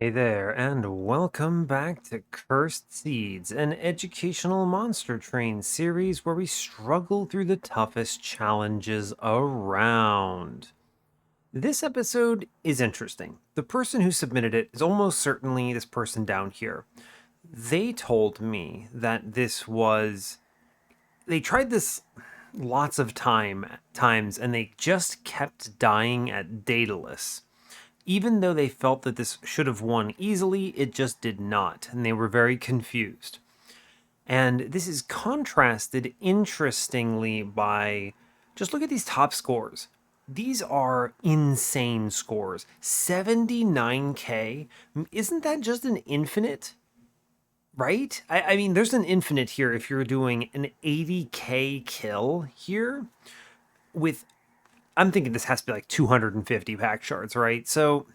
Hey there, and welcome back to Cursed Seeds, an educational monster train series where we struggle through the toughest challenges around. This episode is interesting. The person who submitted it is almost certainly this person down here. They told me that they tried this lots of times and they just kept dying at Daedalus. Even though they felt that this should have won easily, it just did not, and they were very confused. And this is contrasted interestingly by just look at these top scores. These are insane scores. 79k. Isn't that just an infinite? Right? I mean, there's an infinite here if you're doing an 80k kill here with I'm thinking this has to be like 250 pack shards, right? So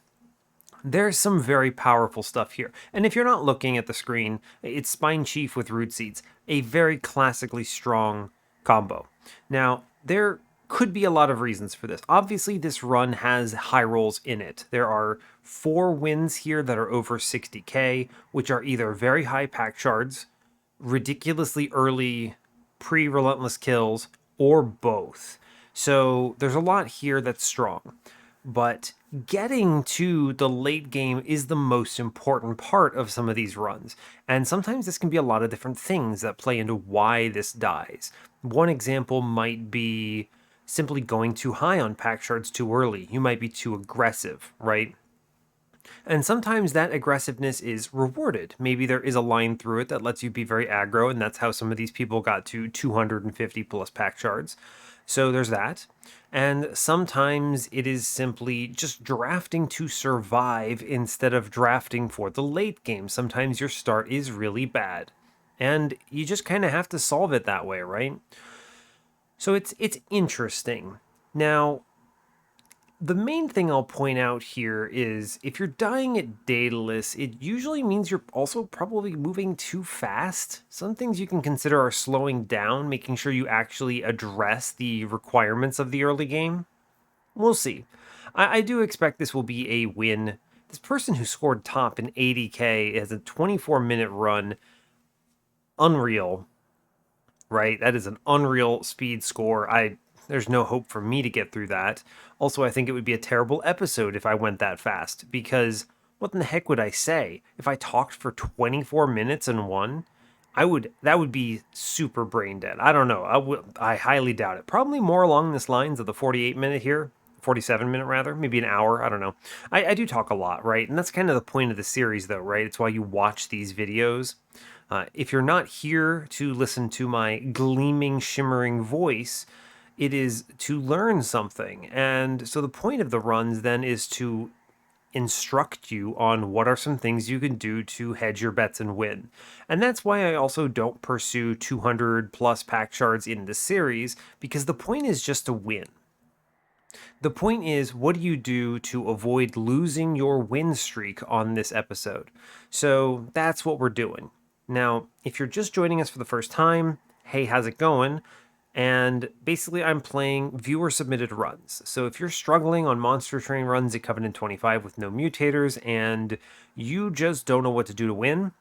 there's some very powerful stuff here. And if you're not looking at the screen, it's Spine Chief with Root Seeds, a very classically strong combo. Now, there could be a lot of reasons for this. Obviously, this run has high rolls in it. There are 4 wins here that are over 60k, which are either very high pack shards, ridiculously early pre-relentless kills, or both. So there's a lot here that's strong. But getting to the late game is the most important part of some of these runs. And sometimes this can be a lot of different things that play into why this dies. One example might be simply going too high on pack shards too early. You might be too aggressive, right? And sometimes that aggressiveness is rewarded. Maybe there is a line through it that lets you be very aggro, and that's how some of these people got to 250 plus pack shards. So there's that. And sometimes it is simply just drafting to survive instead of drafting for the late game. Sometimes your start is really bad. And you just kind of have to solve it that way, right? So it's interesting. Now, the main thing I'll point out here is if you're dying at Daedalus, it usually means you're also probably moving too fast. Some things you can consider are slowing down, making sure you actually address the requirements of the early game. We'll see. I do expect this will be a win. This person who scored top in 80k has a 24-minute run. Unreal, right? That is an unreal speed score. There's no hope for me to get through that. Also, I think it would be a terrible episode if I went that fast, because what in the heck would I say? If I talked for 24 minutes and won, that would be super brain dead. I don't know. I highly doubt it. Probably more along this lines of the 48-minute here. 47-minute rather, maybe an hour, I don't know. I do talk a lot, right? And that's kind of the point of the series though, right? It's why you watch these videos. If you're not here to listen to my gleaming, shimmering voice, it is to learn something. And so the point of the runs then is to instruct you on what are some things you can do to hedge your bets and win. And that's why I also don't pursue 200 plus pack shards in the series, because the point is just to win. The point is, what do you do to avoid losing your win streak on this episode? So that's what we're doing. Now, if you're just joining us for the first time, hey, how's it going? And basically, I'm playing viewer-submitted runs. So if you're struggling on Monster Train runs at Covenant 25 with no mutators, and you just don't know what to do to win,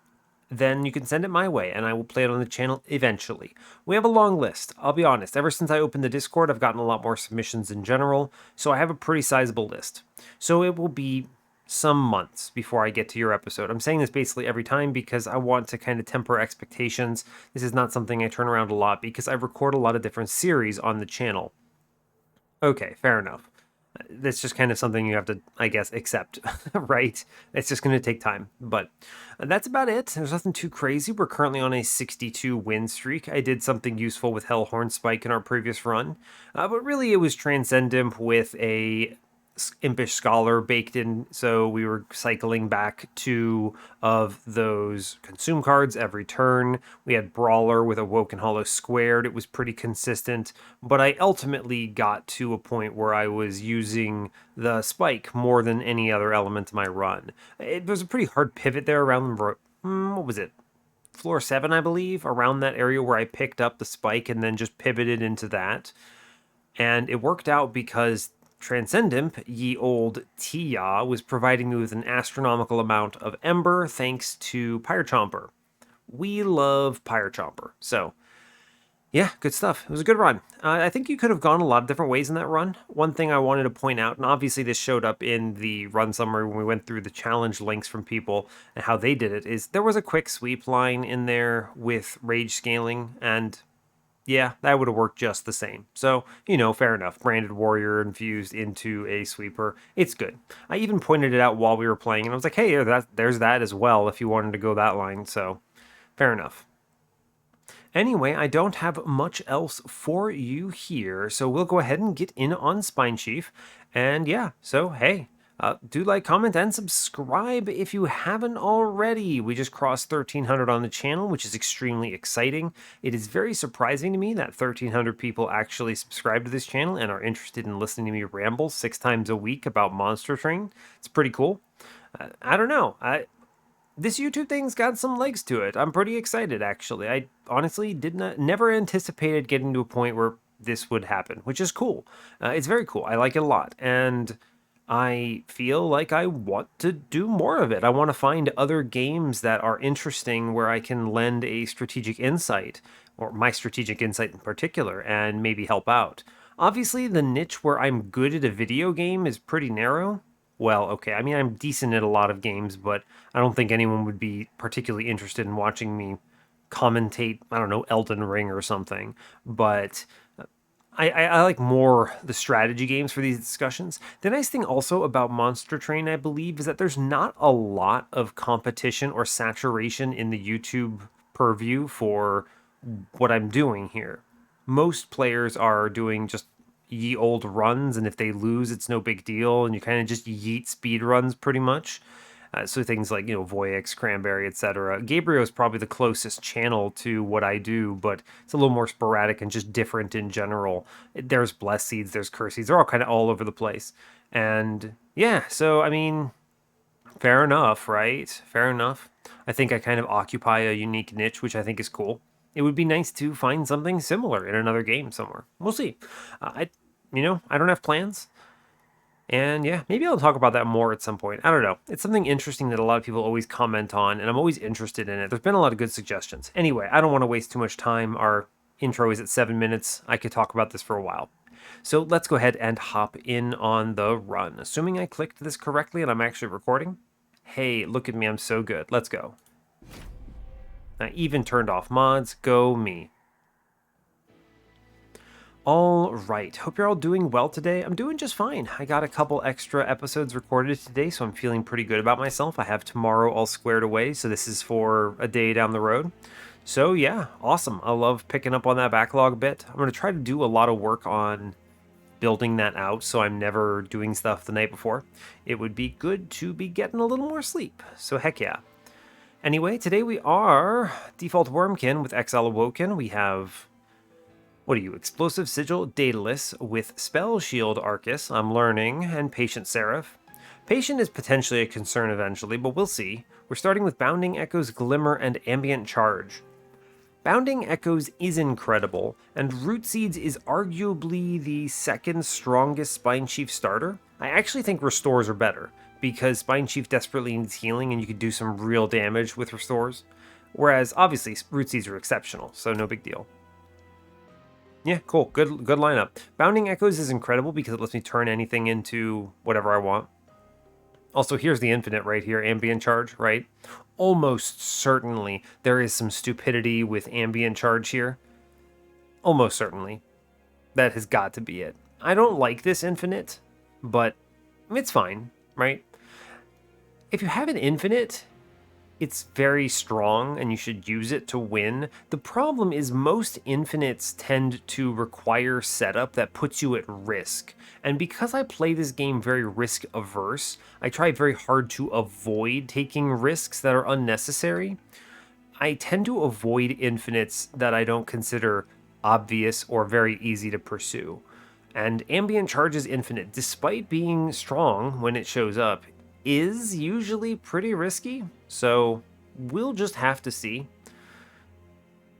then you can send it my way, and I will play it on the channel eventually. We have a long list. I'll be honest, ever since I opened the Discord, I've gotten a lot more submissions in general, so I have a pretty sizable list. So it will be some months before I get to your episode. I'm saying this basically every time because I want to kind of temper expectations. This is not something I turn around a lot because I record a lot of different series on the channel. Okay, fair enough. That's just kind of something you have to, I guess, accept, right? It's just going to take time. But that's about it. There's nothing too crazy. We're currently on a 62 win streak. I did something useful with Hellhorn Spike in our previous run. But really, it was Transcendent with a Impish Scholar baked in, so we were cycling back 2 of those consume cards every turn. We had Brawler with Awoken Hollow squared. It was pretty consistent, but I ultimately got to a point where I was using the spike more than any other element of my run. It was a pretty hard pivot there around, what was it? Floor 7, I believe, around that area where I picked up the spike and then just pivoted into that. And it worked out because Transcendent, ye old Tia, was providing me with an astronomical amount of Ember thanks to Chomper. We love Chomper. So, yeah, good stuff. It was a good run. I think you could have gone a lot of different ways in that run. One thing I wanted to point out, and obviously this showed up in the run summary when we went through the challenge links from people and how they did it, is there was a quick sweep line in there with rage scaling, and yeah, that would have worked just the same. So, fair enough. Branded Warrior infused into a sweeper. It's good. I even pointed it out while we were playing, and I was like, hey, there's that as well if you wanted to go that line. So, fair enough. Anyway, I don't have much else for you here, so we'll go ahead and get in on Spine Chief. And yeah, so hey, do like, comment, and subscribe if you haven't already. We just crossed 1,300 on the channel, which is extremely exciting. It is very surprising to me that 1,300 people actually subscribe to this channel and are interested in listening to me ramble 6 times a week about Monster Train. It's pretty cool. I don't know. This YouTube thing's got some legs to it. I'm pretty excited, actually. I honestly never anticipated getting to a point where this would happen, which is cool. It's very cool. I like it a lot, and I feel like I want to do more of it. I want to find other games that are interesting where I can lend a strategic insight, or my strategic insight in particular, and maybe help out. Obviously, the niche where I'm good at a video game is pretty narrow. Well, okay, I mean, I'm decent at a lot of games, but I don't think anyone would be particularly interested in watching me commentate, I don't know, Elden Ring or something. But I like more the strategy games for these discussions. The nice thing also about Monster Train, I believe, is that there's not a lot of competition or saturation in the YouTube purview for what I'm doing here. Most players are doing just ye old runs, and if they lose, it's no big deal, and you kind of just yeet speed runs pretty much. So things like, Voyix, Cranberry, etc. Gabriel is probably the closest channel to what I do, but it's a little more sporadic and just different in general. There's Bless Seeds, there's Curse Seeds, they're all kind of all over the place. And yeah, so I mean, fair enough, right? Fair enough. I think I kind of occupy a unique niche, which I think is cool. It would be nice to find something similar in another game somewhere. We'll see. I don't have plans. And yeah, maybe I'll talk about that more at some point. I don't know. It's something interesting that a lot of people always comment on, and I'm always interested in it. There's been a lot of good suggestions. Anyway, I don't want to waste too much time. Our intro is at 7 minutes. I could talk about this for a while. So let's go ahead and hop in on the run. Assuming I clicked this correctly and I'm actually recording. Hey, look at me. I'm so good. Let's go. I even turned off mods. Go me. All right, hope you're all doing well today. I'm doing just fine. I got a couple extra episodes recorded today, so I'm feeling pretty good about myself. I have tomorrow all squared away, so this is for a day down the road. So yeah, awesome. I love picking up on that backlog a bit. I'm going to try to do a lot of work on building that out so I'm never doing stuff the night before. It would be good to be getting a little more sleep, so heck yeah. Anyway, today we are default Wurmkin with Exile Awoken. We have... what are you? Explosive Sigil Daedalus with Spell Shield Arcus, I'm learning, and Patient Seraph. Patient is potentially a concern eventually, but we'll see. We're starting with Bounding Echoes, Glimmer, and Ambient Charge. Bounding Echoes is incredible, and Root Seeds is arguably the second strongest Spine Chief starter. I actually think Restores are better, because Spine Chief desperately needs healing and you could do some real damage with Restores. Whereas, obviously, Root Seeds are exceptional, so no big deal. Yeah, cool. Good lineup. Bounding Echoes is incredible because it lets me turn anything into whatever I want. Also, here's the infinite right here, Ambient Charge, right? Almost certainly there is some stupidity with Ambient Charge here. Almost certainly. That has got to be it. I don't like this infinite, but it's fine, right? If you have an infinite, it's very strong and you should use it to win. The problem is most infinites tend to require setup that puts you at risk. And because I play this game very risk averse, I try very hard to avoid taking risks that are unnecessary. I tend to avoid infinites that I don't consider obvious or very easy to pursue. And Ambient Charge's infinite, despite being strong when it shows up, is usually pretty risky, so we'll just have to see.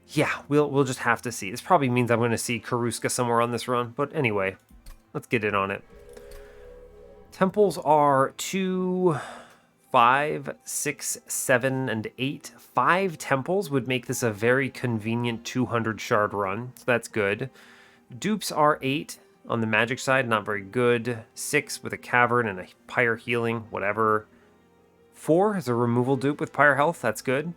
Yeah, we'll just have to see. This probably means I'm going to see Karuska somewhere on this run, but anyway, let's get in on it. Temples are 2, 5, 6, 7, and 8. 5 temples would make this a very convenient 200 shard run, so that's good. Dupes are 8 on the magic side, not very good. 6 with a cavern and a pyre healing, whatever. 4 is a removal dupe with pyre health, that's good.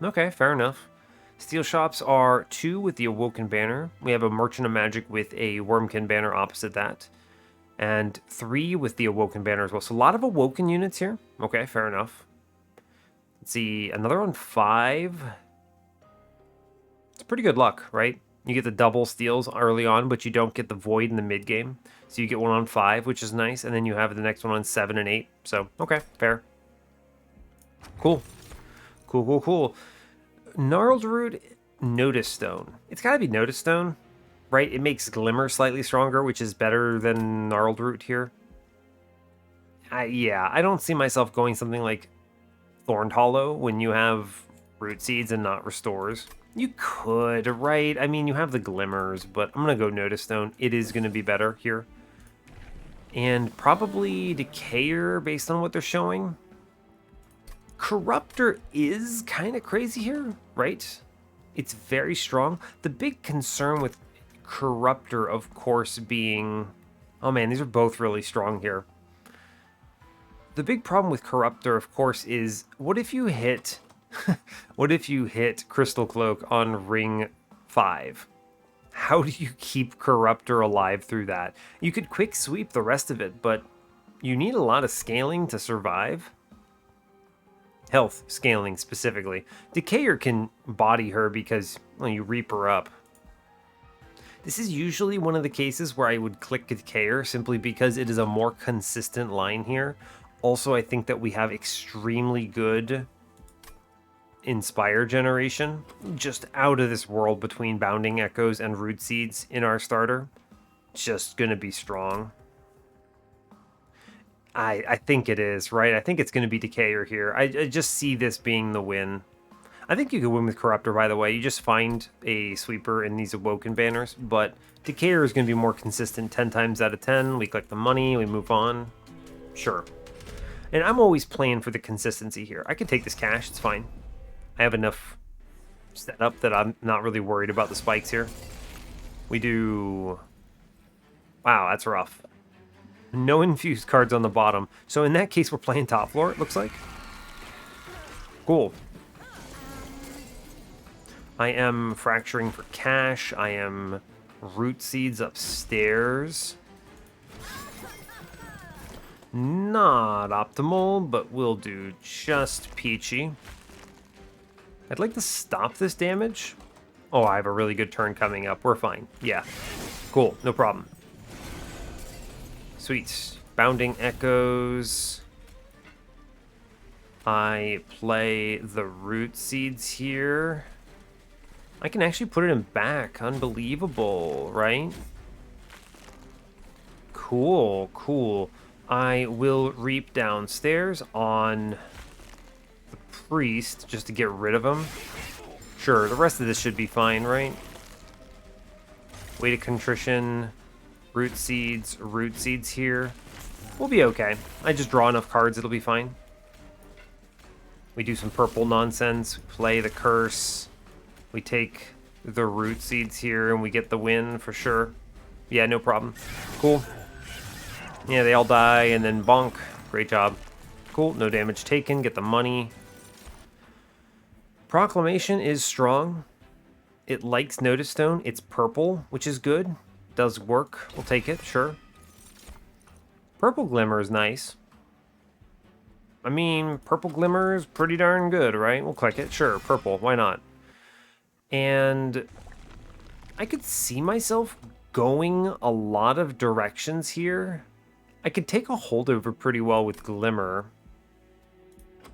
Okay, fair enough. Steel shops are 2 with the Awoken banner. We have a Merchant of Magic with a Wurmkin banner opposite that. And 3 with the Awoken banner as well. So a lot of Awoken units here. Okay, fair enough. Let's see, another on 5. It's pretty good luck, right? You get the double steals early on, but you don't get the void in the mid game. So you get one on 5, which is nice, and then you have the next one on 7 and 8. So, okay, fair. Cool. Cool. Gnarled Root, Notice Stone. It's gotta be Notice Stone, right? It makes Glimmer slightly stronger, which is better than Gnarled Root here. Yeah, I don't see myself going something like Thorned Hollow when you have Root Seeds and not Restores. You could, right? I mean, you have the Glimmers, but I'm gonna go Notice Stone. It is gonna be better here. And probably Decayer based on what they're showing. Corruptor is kind of crazy here, right? It's very strong. The big concern with Corruptor, of course, being... Oh man, these are both really strong here. The big problem with Corruptor, of course, is what if you hit... what if you hit Crystal Cloak on ring 5? How do you keep Corruptor alive through that? You could quick sweep the rest of it, but you need a lot of scaling to survive. Health scaling specifically. Decayer can body her because, well, you reap her up. This is usually one of the cases where I would click Decayer simply because it is a more consistent line here. Also, I think that we have extremely good Inspire generation. Just out of this world between Bounding Echoes and Root Seeds in our starter. Just gonna be strong. I think it is, right? I think it's going to be Decayer here. I just see this being the win. I think you could win with Corruptor, by the way. You just find a sweeper in these Awoken banners, but Decayer is going to be more consistent 10 times out of 10. We collect the money, we move on. Sure. And I'm always playing for the consistency here. I can take this cash, it's fine. I have enough set up that I'm not really worried about the spikes here. We do... Wow, that's rough. No infused cards on the bottom. So in that case, we're playing top floor, it looks like. Cool. I am fracturing for cash. I am Root Seeds upstairs. Not optimal, but we'll do just peachy. I'd like to stop this damage. Oh, I have a really good turn coming up. We're fine. Yeah. Cool. No problem. Sweet. Bounding Echoes. I play the Root Seeds here. I can actually put it in back. Unbelievable, right? Cool. I will reap downstairs on the Priest just to get rid of him. Sure, the rest of this should be fine, right? Weight of Contrition. Root Seeds here. We'll be okay. I just draw enough cards, it'll be fine. We do some purple nonsense, play the Curse. We take the Root Seeds here and we get the win for sure. Yeah, no problem. Cool. Yeah, they all die and then bonk. Great job. Cool, no damage taken, get the money. Proclamation is strong. It likes Notice Stone. It's purple, which is good. Does work. We'll take it, sure. Purple Glimmer is nice. I mean, Purple Glimmer is pretty darn good, right? We'll click it. Sure, purple. Why not? And I could see myself going a lot of directions here. I could take a holdover pretty well with Glimmer.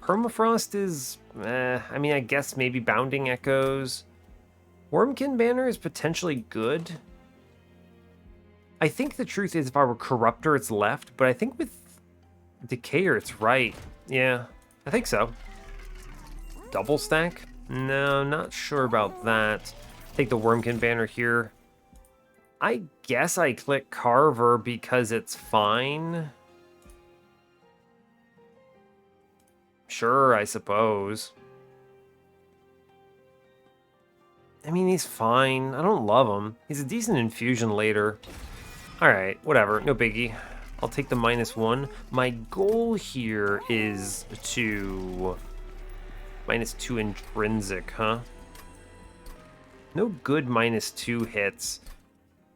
Permafrost is... I mean, I guess maybe Bounding Echoes. Wurmkin banner is potentially good. I think the truth is if I were Corruptor, it's left, but I think with Decayer, it's right. Yeah, I think so. Double stack? No, not sure about that. Take the Wurmkin banner here. I guess I click Carver because it's fine. Sure, I suppose. I mean, he's fine. I don't love him. He's a decent infusion later. Alright, whatever. No biggie. I'll take the -1. My goal here is to... -2 intrinsic, huh? No good -2 hits.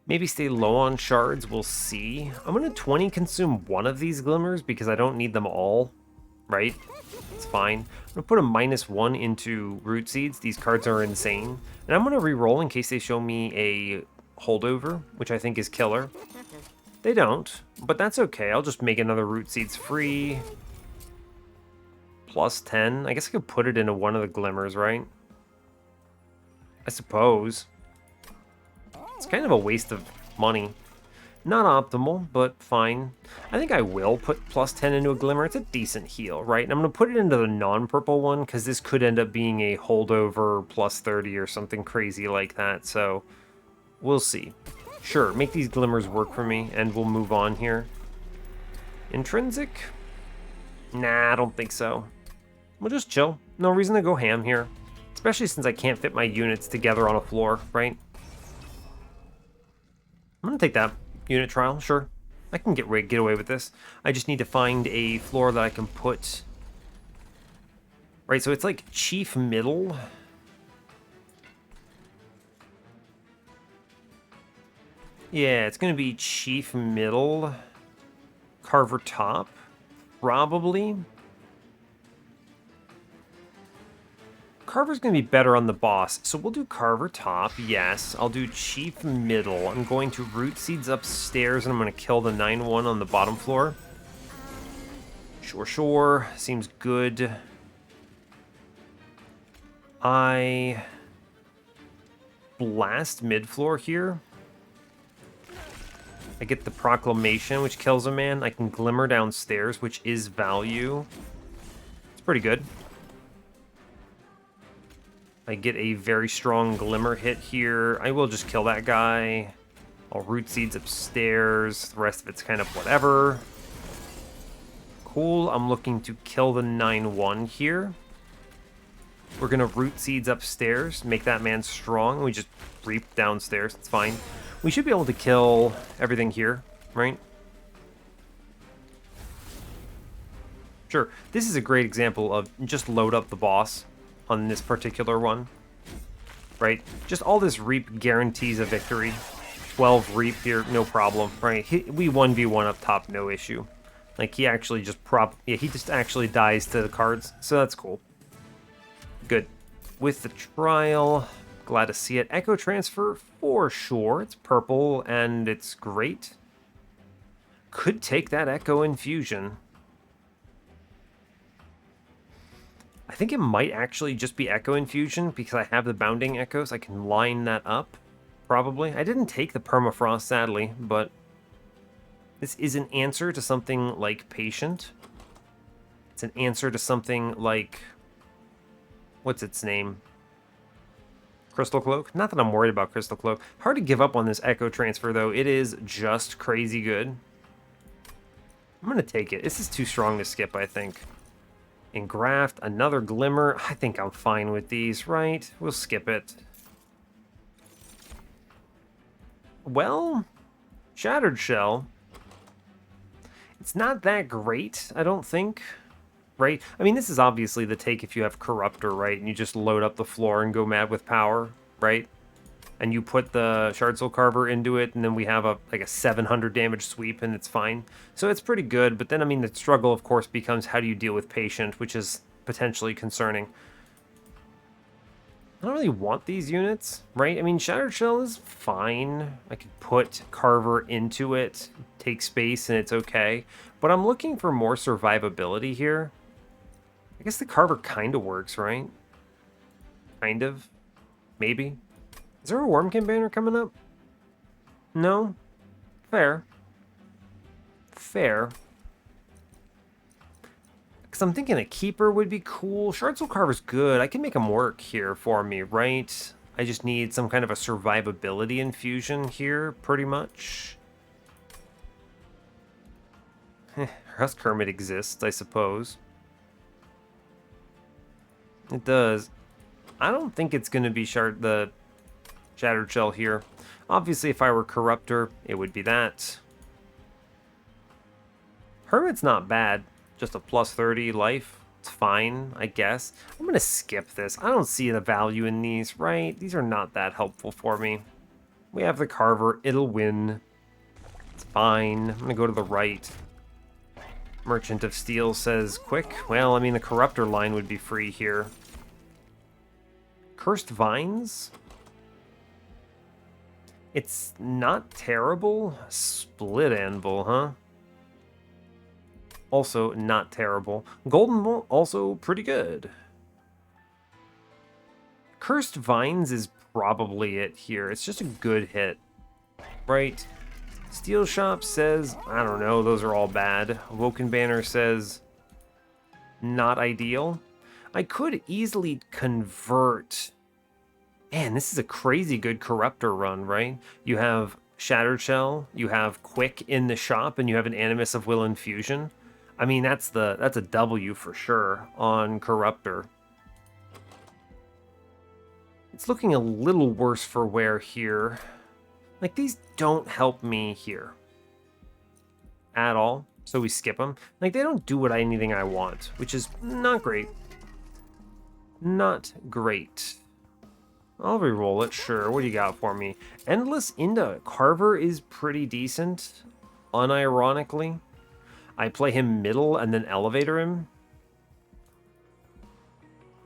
Maybe stay low on shards, we'll see. I'm gonna 20 consume one of these glimmers because I don't need them all, right? It's fine. I'm gonna put a -1 into root seeds. These cards are insane. And I'm gonna re-roll in case they show me a holdover, which I think is killer. They don't, but that's okay. I'll just make another root seeds free. +10. I guess I could put it into one of the glimmers, right? I suppose. It's kind of a waste of money. Not optimal, but fine. I think I will put +10 into a glimmer. It's a decent heal, right? And I'm going to put it into the non-purple one because this could end up being a holdover +30 or something crazy like that. So we'll see. Sure, make these glimmers work for me and we'll move on here. Intrinsic? Nah, I don't think so. We'll just chill. No reason to go ham here. Especially since I can't fit my units together on a floor, right? I'm gonna take that unit trial, sure. I can get away with this. I just need to find a floor that I can put... Right, so it's like chief middle. Yeah, it's gonna be chief middle. Carver top, probably. Carver's going to be better on the boss, so we'll do Carver top, yes. I'll do Chief middle. I'm going to root seeds upstairs, and I'm going to kill the 9-1 on the bottom floor. Sure. Seems good. I blast mid-floor here. I get the Proclamation, which kills a man. I can Glimmer downstairs, which is value. It's pretty good. I get a very strong Glimmer hit here. I will just kill that guy. I'll root seeds upstairs. The rest of it's kind of whatever. Cool. I'm looking to kill the 9-1 here. We're going to root seeds upstairs. Make that man strong. We just reap downstairs. It's fine. We should be able to kill everything here, right? Sure. This is a great example of just load up the boss on this particular one, right? Just all this reap guarantees a victory. 12 reap here, no problem, right? We 1v1 up top, no issue. Like, he actually just he just actually dies to the cards, so that's cool. Good. With the trial, glad to see it. Echo transfer, for sure. It's purple, and it's great. Could take that Echo infusion. I think it might actually just be Echo Infusion because I have the Bounding Echoes. I can line that up, probably. I didn't take the Permafrost, sadly, but this is an answer to something like Patient. It's an answer to something like... What's its name? Crystal Cloak? Not that I'm worried about Crystal Cloak. Hard to give up on this Echo Transfer, though. It is just crazy good. I'm going to take it. This is too strong to skip, I think. Engraft, another Glimmer. I think I'm fine with these, right? We'll skip it. Well, Shattered Shell. It's not that great, I don't think. Right? I mean, this is obviously the take if you have Corruptor, right? And you just load up the floor and go mad with power, right? And you put the Shard Soul Carver into it, and then we have like a 700 damage sweep, and it's fine. So it's pretty good, but then, I mean, the struggle, of course, becomes how do you deal with Patient, which is potentially concerning. I don't really want these units, right? I mean, Shattered Shell is fine. I could put Carver into it, take space, and it's okay. But I'm looking for more survivability here. I guess the Carver kind of works, right? Kind of. Maybe. Is there a Wurmkin banner coming up? No? Fair. Fair. Because I'm thinking a Keeper would be cool. Shard Soul Carver's good. I can make him work here for me, right? I just need some kind of a survivability infusion here, pretty much. Rust Kermit exists, I suppose. It does. I don't think it's going to be the Shattered Shell here. Obviously, if I were Corruptor, it would be that. Hermit's not bad. Just a plus 30 life. It's fine, I guess. I'm going to skip this. I don't see the value in these, right? These are not that helpful for me. We have the Carver. It'll win. It's fine. I'm going to go to the right. Merchant of Steel says quick. Well, I mean, the Corruptor line would be free here. Cursed Vines? It's not terrible. Split Anvil, huh? Also not terrible. Golden Bolt, also pretty good. Cursed Vines is probably it here. It's just a good hit, right? Steel Shop says, I don't know, those are all bad. Awoken Banner says, not ideal. I could easily convert. Man, this is a crazy good Corruptor run, right? You have Shattered Shell, you have Quick in the shop, and you have an Animus of Will Infusion. I mean, that's a W for sure on Corruptor. It's looking a little worse for wear here. Like, these don't help me here at all, so we skip them. Like, they don't do anything I want, which is not great. Not great. I'll re-roll it, sure. What do you got for me? Endless into Carver is pretty decent, unironically. I play him middle and then elevator him.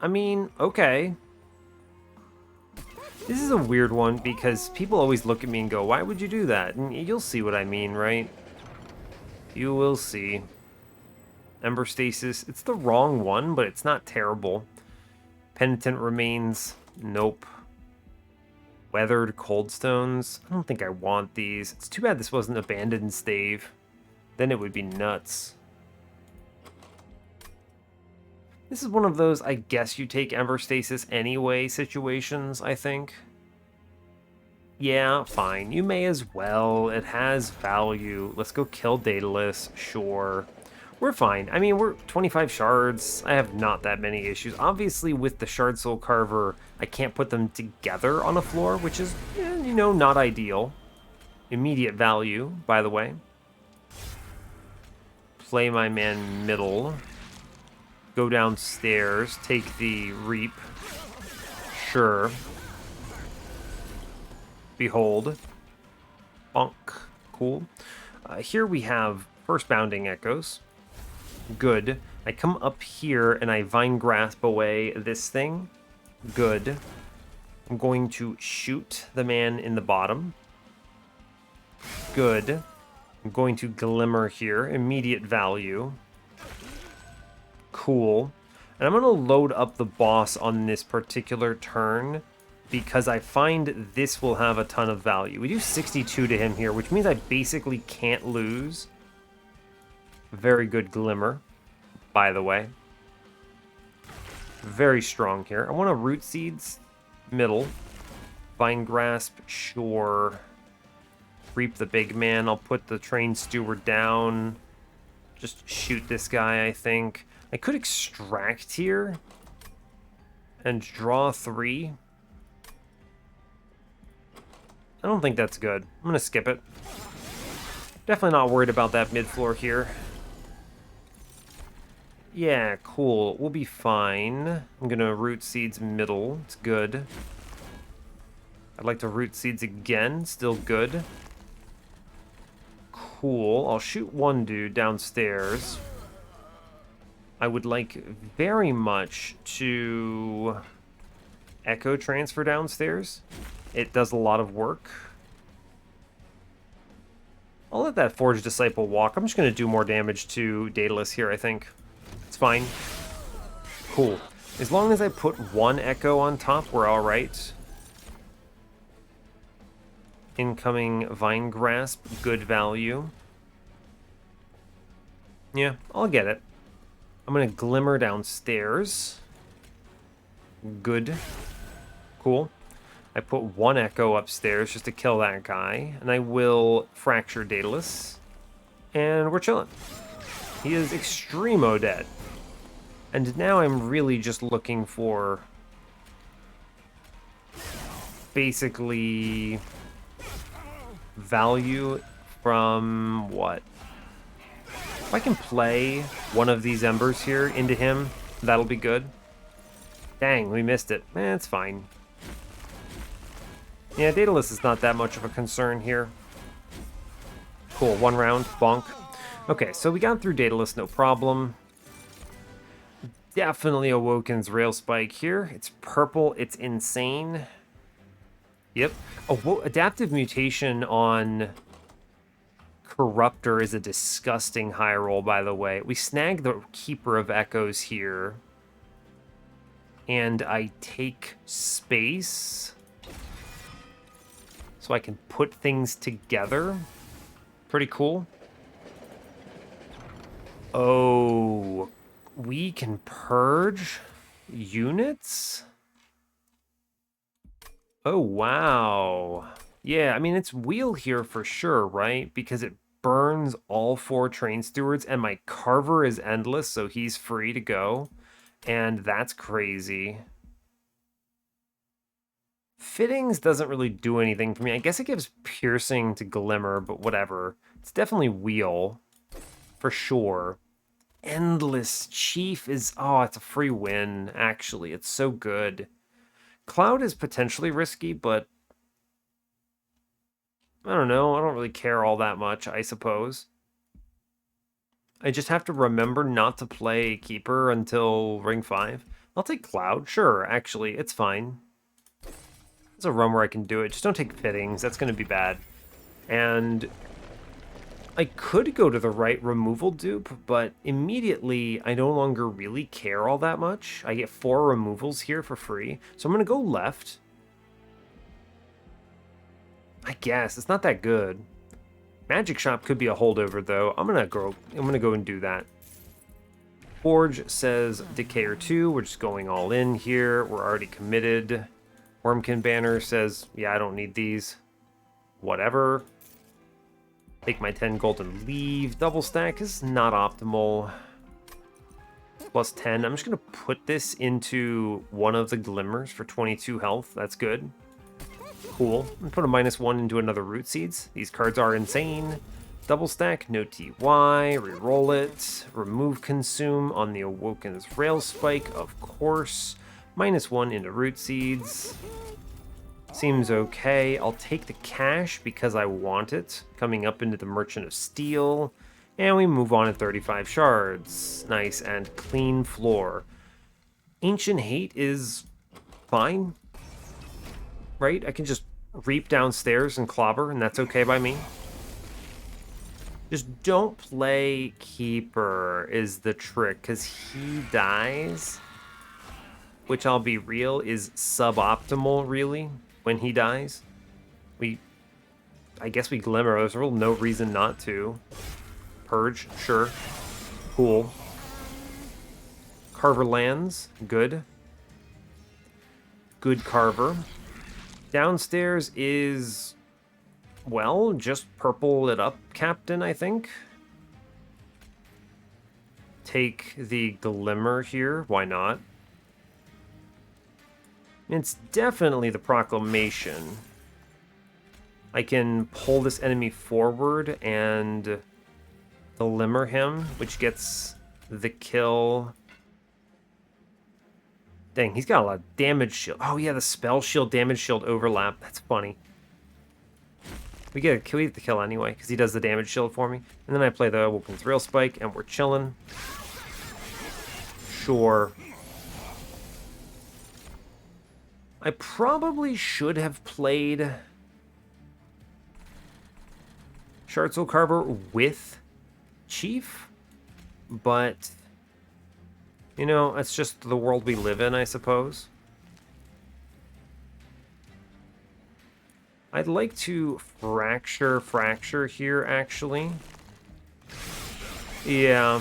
I mean, okay. This is a weird one because people always look at me and go, why would you do that? And you'll see what I mean, right? You will see. Ember Stasis, it's the wrong one, but it's not terrible. Penitent Remains, nope. Weathered Coldstones, I don't think I want these. It's too bad this wasn't Abandoned Stave. Then it would be nuts. This is one of those, I guess you take Ember Stasis anyway situations, I think. Yeah, fine. You may as well. It has value. Let's go kill Daedalus, sure. We're fine. I mean, we're 25 shards. I have not that many issues. Obviously, with the Shard Soul Carver, I can't put them together on a floor, which is, you know, not ideal. Immediate value, by the way. Play my man middle. Go downstairs. Take the Reap. Sure. Behold. Bonk. Cool. Here we have First Bounding Echoes. Good. I come up here and I Vine Grasp away this thing. Good. I'm going to shoot the man in the bottom. Good. I'm going to Glimmer here. Immediate value. Cool. And I'm going to load up the boss on this particular turn because I find this will have a ton of value. We do 62 to him here, which means I basically can't lose. Very good Glimmer, by the way. Very strong here. I want to Root Seeds, middle. Vine Grasp, sure. Reap the big man. I'll put the Trained Steward down. Just shoot this guy, I think. I could extract here and draw 3. I don't think that's good. I'm going to skip it. Definitely not worried about that mid-floor here. Yeah, cool. We'll be fine. I'm going to Root Seeds middle. It's good. I'd like to Root Seeds again. Still good. Cool. I'll shoot one dude downstairs. I would like very much to Echo Transfer downstairs. It does a lot of work. I'll let that Forged Disciple walk. I'm just going to do more damage to Daedalus here, I think. It's fine. Cool. As long as I put one Echo on top, we're alright. Incoming Vine Grasp, good value. Yeah, I'll get it. I'm going to Glimmer downstairs. Good. Cool. I put one Echo upstairs just to kill that guy. And I will Fracture Daedalus. And we're chilling. He is extremo dead. And now I'm really just looking for basically value from what? If I can play one of these embers here into him, that'll be good. Dang, we missed it. It's fine. Yeah, Daedalus is not that much of a concern here. Cool, 1 round, bonk. Okay, so we got through Daedalus, no problem. Definitely Awoken's Rail Spike here. It's purple, it's insane. Yep. Adaptive mutation on Corruptor is a disgusting high roll, by the way. We snag the Keeper of Echoes here. And I take space so I can put things together. Pretty cool. Oh, we can purge units? Oh, wow. Yeah, I mean, it's wheel here for sure, right? Because it burns all 4 train stewards, and my Carver is endless, so he's free to go. And that's crazy. Fittings doesn't really do anything for me. I guess it gives piercing to Glimmer, but whatever. It's definitely wheel, for sure. Endless Chief is... Oh, it's a free win, actually. It's so good. Cloud is potentially risky, but... I don't know. I don't really care all that much, I suppose. I just have to remember not to play Keeper until Ring 5. I'll take Cloud. Sure, actually, it's fine. There's a run where I can do it. Just don't take Fittings. That's going to be bad. And I could go to the right removal dupe, but immediately I no longer really care all that much. I get 4 removals here for free. So I'm going to go left. I guess. It's not that good. Magic Shop could be a holdover, though. I'm gonna go and do that. Forge says Decayer 2. We're just going all in here. We're already committed. Wurmkin banner says, yeah, I don't need these. Whatever. Take my 10 gold and leave. Double stack is not optimal. Plus 10. I'm just gonna put this into one of the glimmers for 22 health. That's good. Cool. I'm put a -1 into another Root Seeds. These cards are insane. Double stack, no TY, reroll it, remove consume on the Awoken's Rail Spike, of course. -1 into Root Seeds. Seems okay. I'll take the cash because I want it. Coming up into the Merchant of Steel. And we move on at 35 shards. Nice and clean floor. Ancient Hate is fine. Right? I can just reap downstairs and clobber, and that's okay by me. Just don't play Keeper is the trick, because he dies, which I'll be real, is suboptimal, really, when he dies. I guess we Glimmer. There's really no reason not to. Purge, sure. Cool. Carver lands, good. Good Carver. Downstairs is, well, just purple it up, Captain, I think. Take the Glimmer here. Why not? It's definitely the Proclamation. I can pull this enemy forward and Glimmer him, which gets the kill. Dang, he's got a lot of damage shield. Oh yeah, the spell shield, damage shield overlap. That's funny. We get the kill anyway, because he does the damage shield for me. And then I play the Awoken's Rail Spike, and we're chilling. Sure. I probably should have played Shard Soul Carver with Chief, but... you know, it's just the world we live in, I suppose. I'd like to fracture here, actually. Yeah.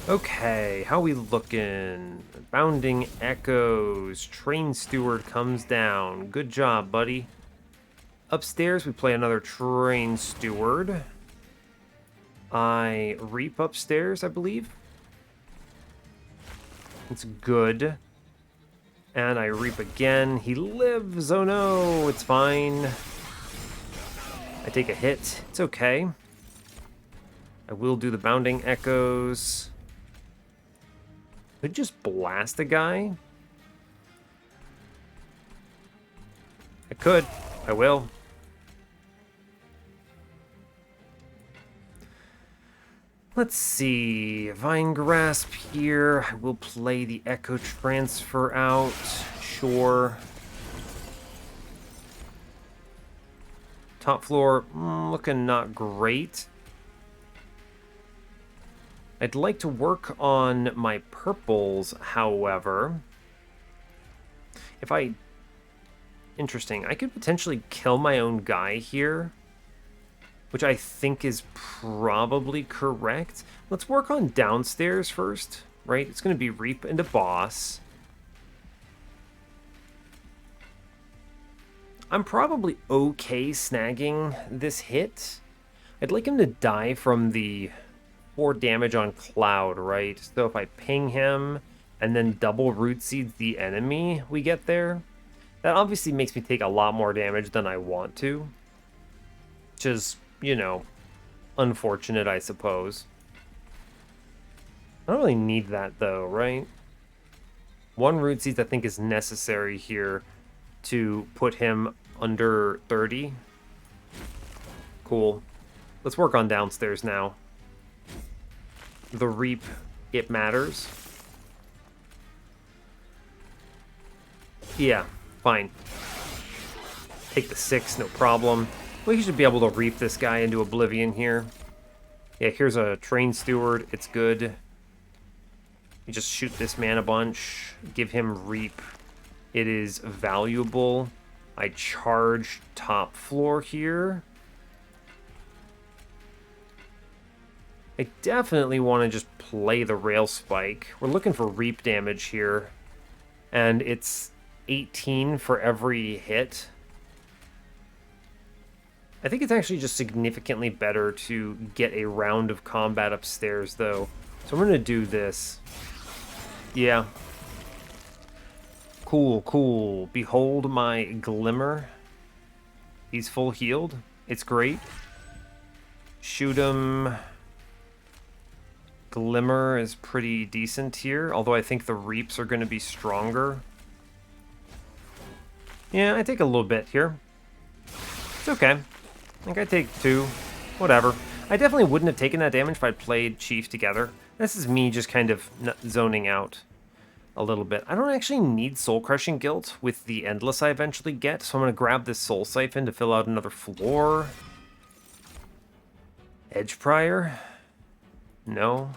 Okay, how we looking? Bounding Echoes. Train Steward comes down. Good job, buddy. Upstairs, we play another Train Steward. I reap upstairs, I believe. It's good. And I reap again. He lives. Oh no, it's fine. I take a hit. It's okay. I will do the bounding echoes. Could just blast a guy. I could. I will. Let's see. Vine Grasp here. I will play the Echo Transfer out. Sure. Top floor, looking not great. I'd like to work on my purples, however. If I... Interesting. I could potentially kill my own guy here, which I think is probably correct. Let's work on downstairs first, right? It's going to be Reap into Boss. I'm probably okay snagging this hit. I'd like him to die from the 4 damage on Cloud, right? So if I ping him and then double Root Seeds the enemy we get there, that obviously makes me take a lot more damage than I want to. Which is, you know, unfortunate, I suppose. I don't really need that, though, right? 1 Root Seeds I think is necessary here to put him under 30. Cool. Let's work on downstairs now. The Reap, it matters. Yeah, fine. Take the 6, no problem. We should be able to Reap this guy into oblivion here. Yeah, here's a Train Steward. It's good. You just shoot this man a bunch. Give him Reap. It is valuable. I charge top floor here. I definitely want to just play the Rail Spike. We're looking for Reap damage here. And it's 18 for every hit. I think it's actually just significantly better to get a round of combat upstairs, though. So I'm going to do this. Yeah. Cool, cool. Behold my Glimmer. He's full healed. It's great. Shoot him. Glimmer is pretty decent here, although I think the Reaps are going to be stronger. Yeah, I take a little bit here. It's okay. I think I take 2. Whatever. I definitely wouldn't have taken that damage if I'd played Chief together. This is me just kind of zoning out a little bit. I don't actually need Soul Crushing Guilt with the Endless I eventually get, so I'm going to grab this Soul Siphon to fill out another floor. Edge Prior? No.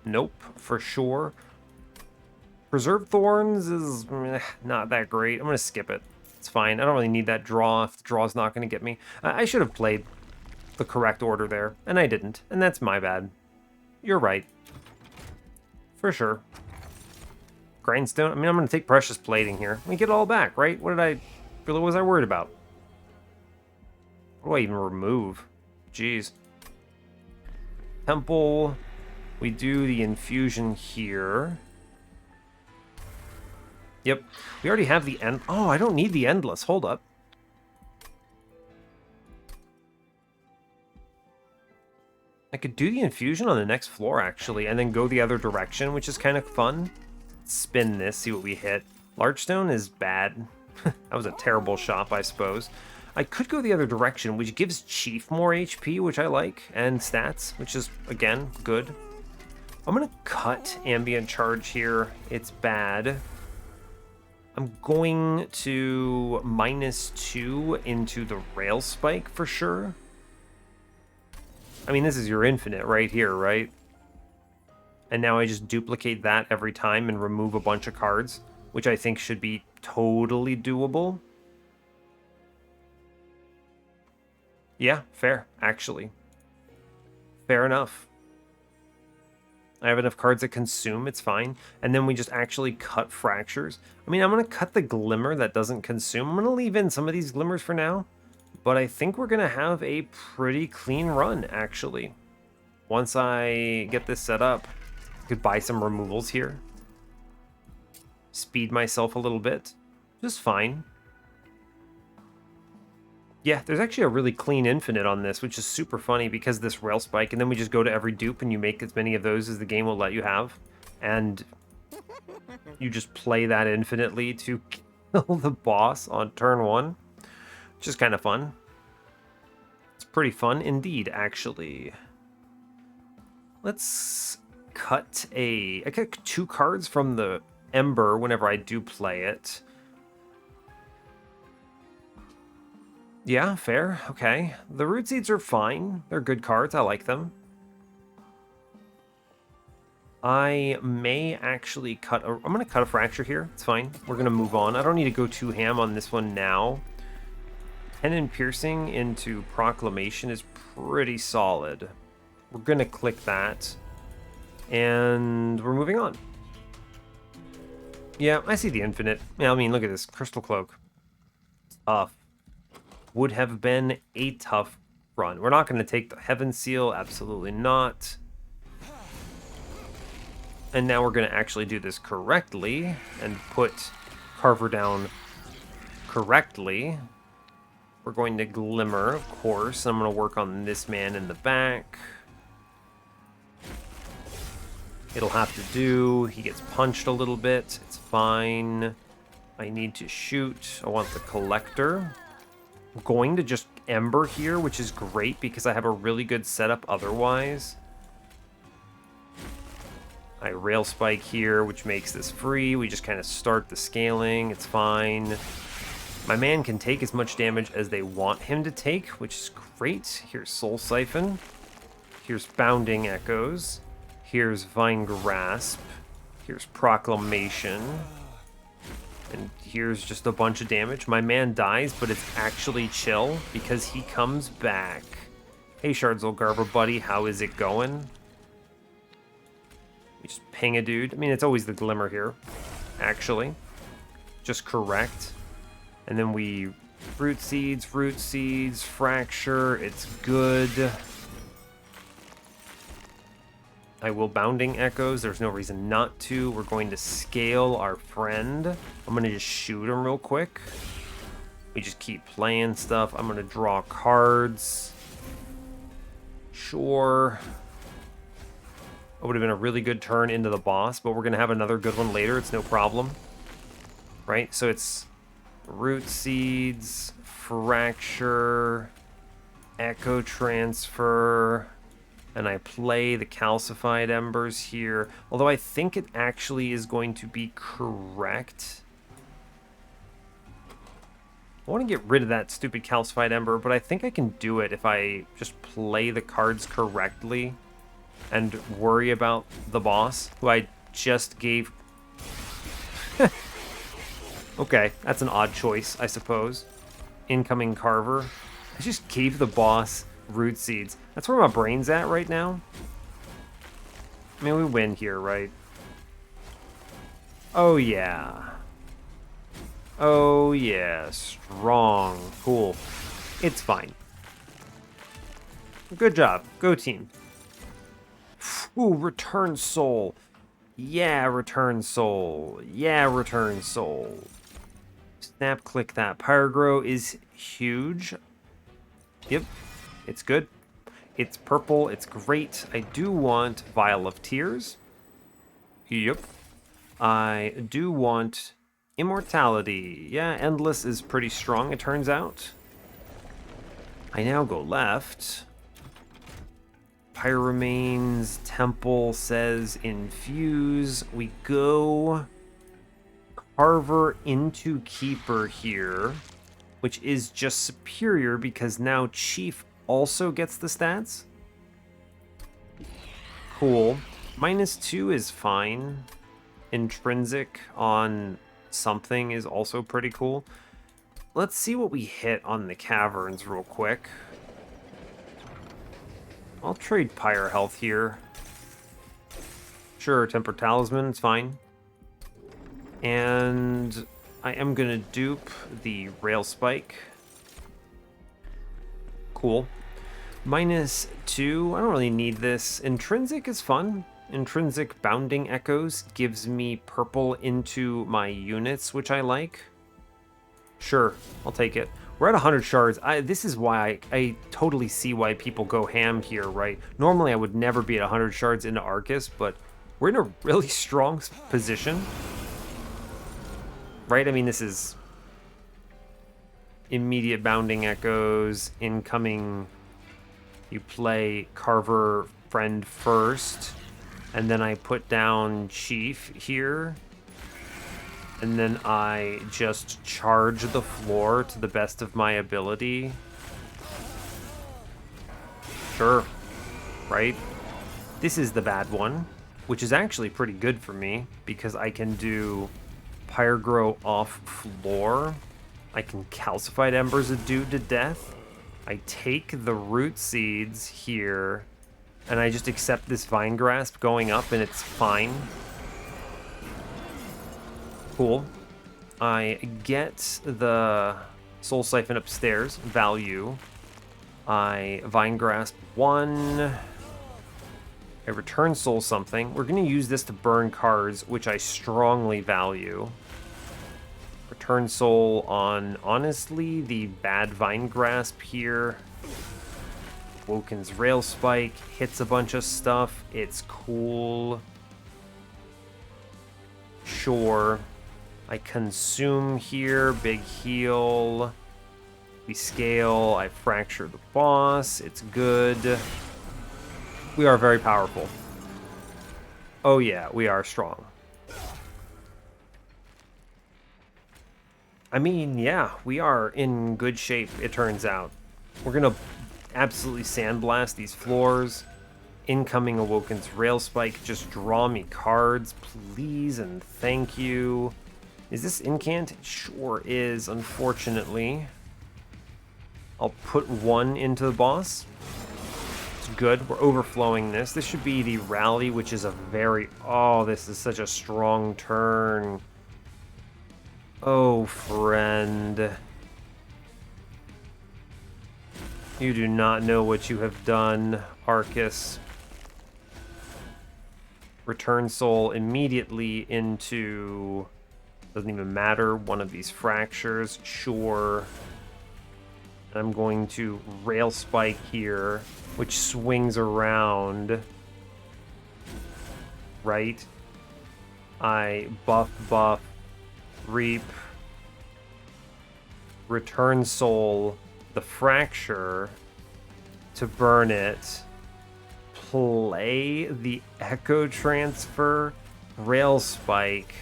Nope, for sure. Preserved Thorns is not that great. I'm going to skip it. It's fine. I don't really need that draw if the draw's not going to get me. I should have played the correct order there, and I didn't, and that's my bad. You're right. For sure. Grindstone. I mean, I'm going to take Precious Plating here. We get it all back, right? What was I worried about? What do I even remove? Jeez. Temple. We do the infusion here. Yep. We already have the end. Oh, I don't need the Endless. Hold up. I could do the infusion on the next floor, actually, and then go the other direction, which is kind of fun. Spin this, see what we hit. Largestone is bad. That was a terrible shop, I suppose. I could go the other direction, which gives Chief more HP, which I like, and stats, which is, again, good. I'm going to cut Ambient Charge here. It's bad. I'm going to -2 into the Rail Spike for sure. I mean, this is your infinite right here, right? And now I just duplicate that every time and remove a bunch of cards, which I think should be totally doable. Yeah, fair, actually. Fair enough. I have enough cards that consume, it's fine. And then we just actually cut Fractures. I mean, I'm going to cut the Glimmer that doesn't consume. I'm going to leave in some of these Glimmers for now. But I think we're going to have a pretty clean run, actually. Once I get this set up. Could buy some removals here. Speed myself a little bit. Just fine. Yeah, there's actually a really clean infinite on this, which is super funny because this rail spike, and then we just go to every dupe and you make as many of those as the game will let you have. And you just play that infinitely to kill the boss on turn 1, which is kind of fun. It's pretty fun indeed, actually. Let's cut I cut 2 cards from the Ember whenever I do play it. Yeah, fair. Okay. The Root Seeds are fine. They're good cards. I like them. I may actually I'm going to cut a Fracture here. It's fine. We're going to move on. I don't need to go too ham on this one now. Tenon Piercing into Proclamation is pretty solid. We're going to click that. And we're moving on. Yeah, I see the infinite. Yeah, I mean, look at this. Crystal Cloak. Tough. Would have been a tough run. We're not going to take the Heaven Seal. Absolutely not. And now we're going to actually do this correctly and put Carver down correctly. We're going to Glimmer, of course. I'm going to work on this man in the back. It'll have to do. He gets punched a little bit. It's fine. I need to shoot. I want the Collector. I'm going to just Ember here, which is great because I have a really good setup otherwise. I Rail Spike here, which makes this free. We just kind of start the scaling. It's fine. My man can take as much damage as they want him to take, which is great. Here's Soul Siphon. Here's Bounding Echoes. Here's Vine Grasp. Here's Proclamation. And here's just a bunch of damage. My man dies, but it's actually chill because he comes back. Hey, Shardzolgarver buddy, how is it going? We just ping a dude. I mean, it's always the Glimmer here, actually. Just correct. And then we Root Seeds, Fracture. It's good. I will Bounding Echoes. There's no reason not to. We're going to scale our friend. I'm going to just shoot him real quick. We just keep playing stuff. I'm going to draw cards. Sure. It would have been a really good turn into the boss, but we're going to have another good one later. It's no problem. Right? So it's Root Seeds, Fracture, Echo Transfer, and I play the Calcified Embers here. Although I think it actually is going to be correct. I want to get rid of that stupid Calcified Ember, but I think I can do it if I just play the cards correctly and worry about the boss, who I just gave... Okay, that's an odd choice, I suppose. Incoming Carver. I just gave the boss Root Seeds. That's where my brain's at right now. I mean, we win here, right? Oh, yeah. Oh, yeah. Strong. Cool. It's fine. Good job. Go team. Ooh, Return Soul. Yeah, Return Soul. Yeah, Return Soul. Snap click that. Pyrogrow is huge. Yep. It's good. It's purple. It's great. I do want Vial of Tears. Yep. I do want Immortality. Yeah, Endless is pretty strong, it turns out. I now go left. Pyramane's Temple says Infuse. We go Carver into Keeper here, which is just superior because now Chief also gets the stats. Cool. -2 is fine. Intrinsic on something is also pretty cool. Let's see what we hit on the Caverns real quick. I'll trade Pyre Health here. Sure, Temper Talisman, it's fine. And I am going to dupe the Rail Spike. Cool. -2, I don't really need this. Intrinsic is fun. Intrinsic Bounding Echoes gives me purple into my units, which I like. Sure, I'll take it. We're at 100 shards. This is why I totally see why people go ham here, right? Normally, I would never be at 100 shards into Arcus, but we're in a really strong position. Right? I mean, this is immediate Bounding Echoes, incoming. You play Carver Friend first, and then I put down Chief here. And then I just charge the floor to the best of my ability. Sure. Right? This is the bad one, which is actually pretty good for me, because I can do Pyrogrow off floor. I can Calcified Embers a dude to death. I take the Root Seeds here, and I just accept this Vine Grasp going up, and it's fine. Cool. I get the Soul Siphon upstairs, value. I Vine Grasp 1. I return Soul something. We're going to use this to burn cards, which I strongly value. Return Soul on, honestly, the bad Vine Grasp here. Woken's Rail Spike hits a bunch of stuff. It's cool. Sure. I consume here, big heal. We scale, I fracture the boss. It's good. We are very powerful. Oh yeah, we are strong. I mean, yeah, we are in good shape, it turns out. We're gonna absolutely sandblast these floors. Incoming Awoken's Rail Spike, just draw me cards, please and thank you. Is this incant? It sure is, unfortunately. I'll put 1 into the boss. It's good, we're overflowing this. This should be the rally, which is a very... Oh, this is such a strong turn. Oh, friend. You do not know what you have done, Arcus. Return Soul immediately into... Doesn't even matter, one of these fractures, sure. I'm going to Rail Spike here, which swings around. Right? I buff, reap, return Soul, the fracture to burn it, play the Echo Transfer, Rail Spike,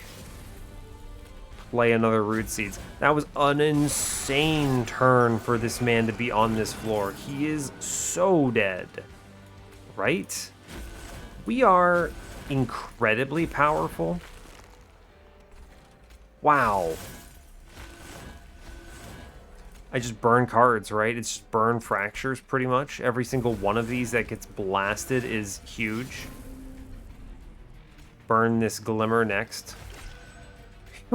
play another Root Seeds. That was an insane turn for this man to be on this floor. He is so dead. Right? We are incredibly powerful. Wow. I just burn cards, right? It's just burn fractures, pretty much. Every single one of these that gets blasted is huge. Burn this Glimmer next.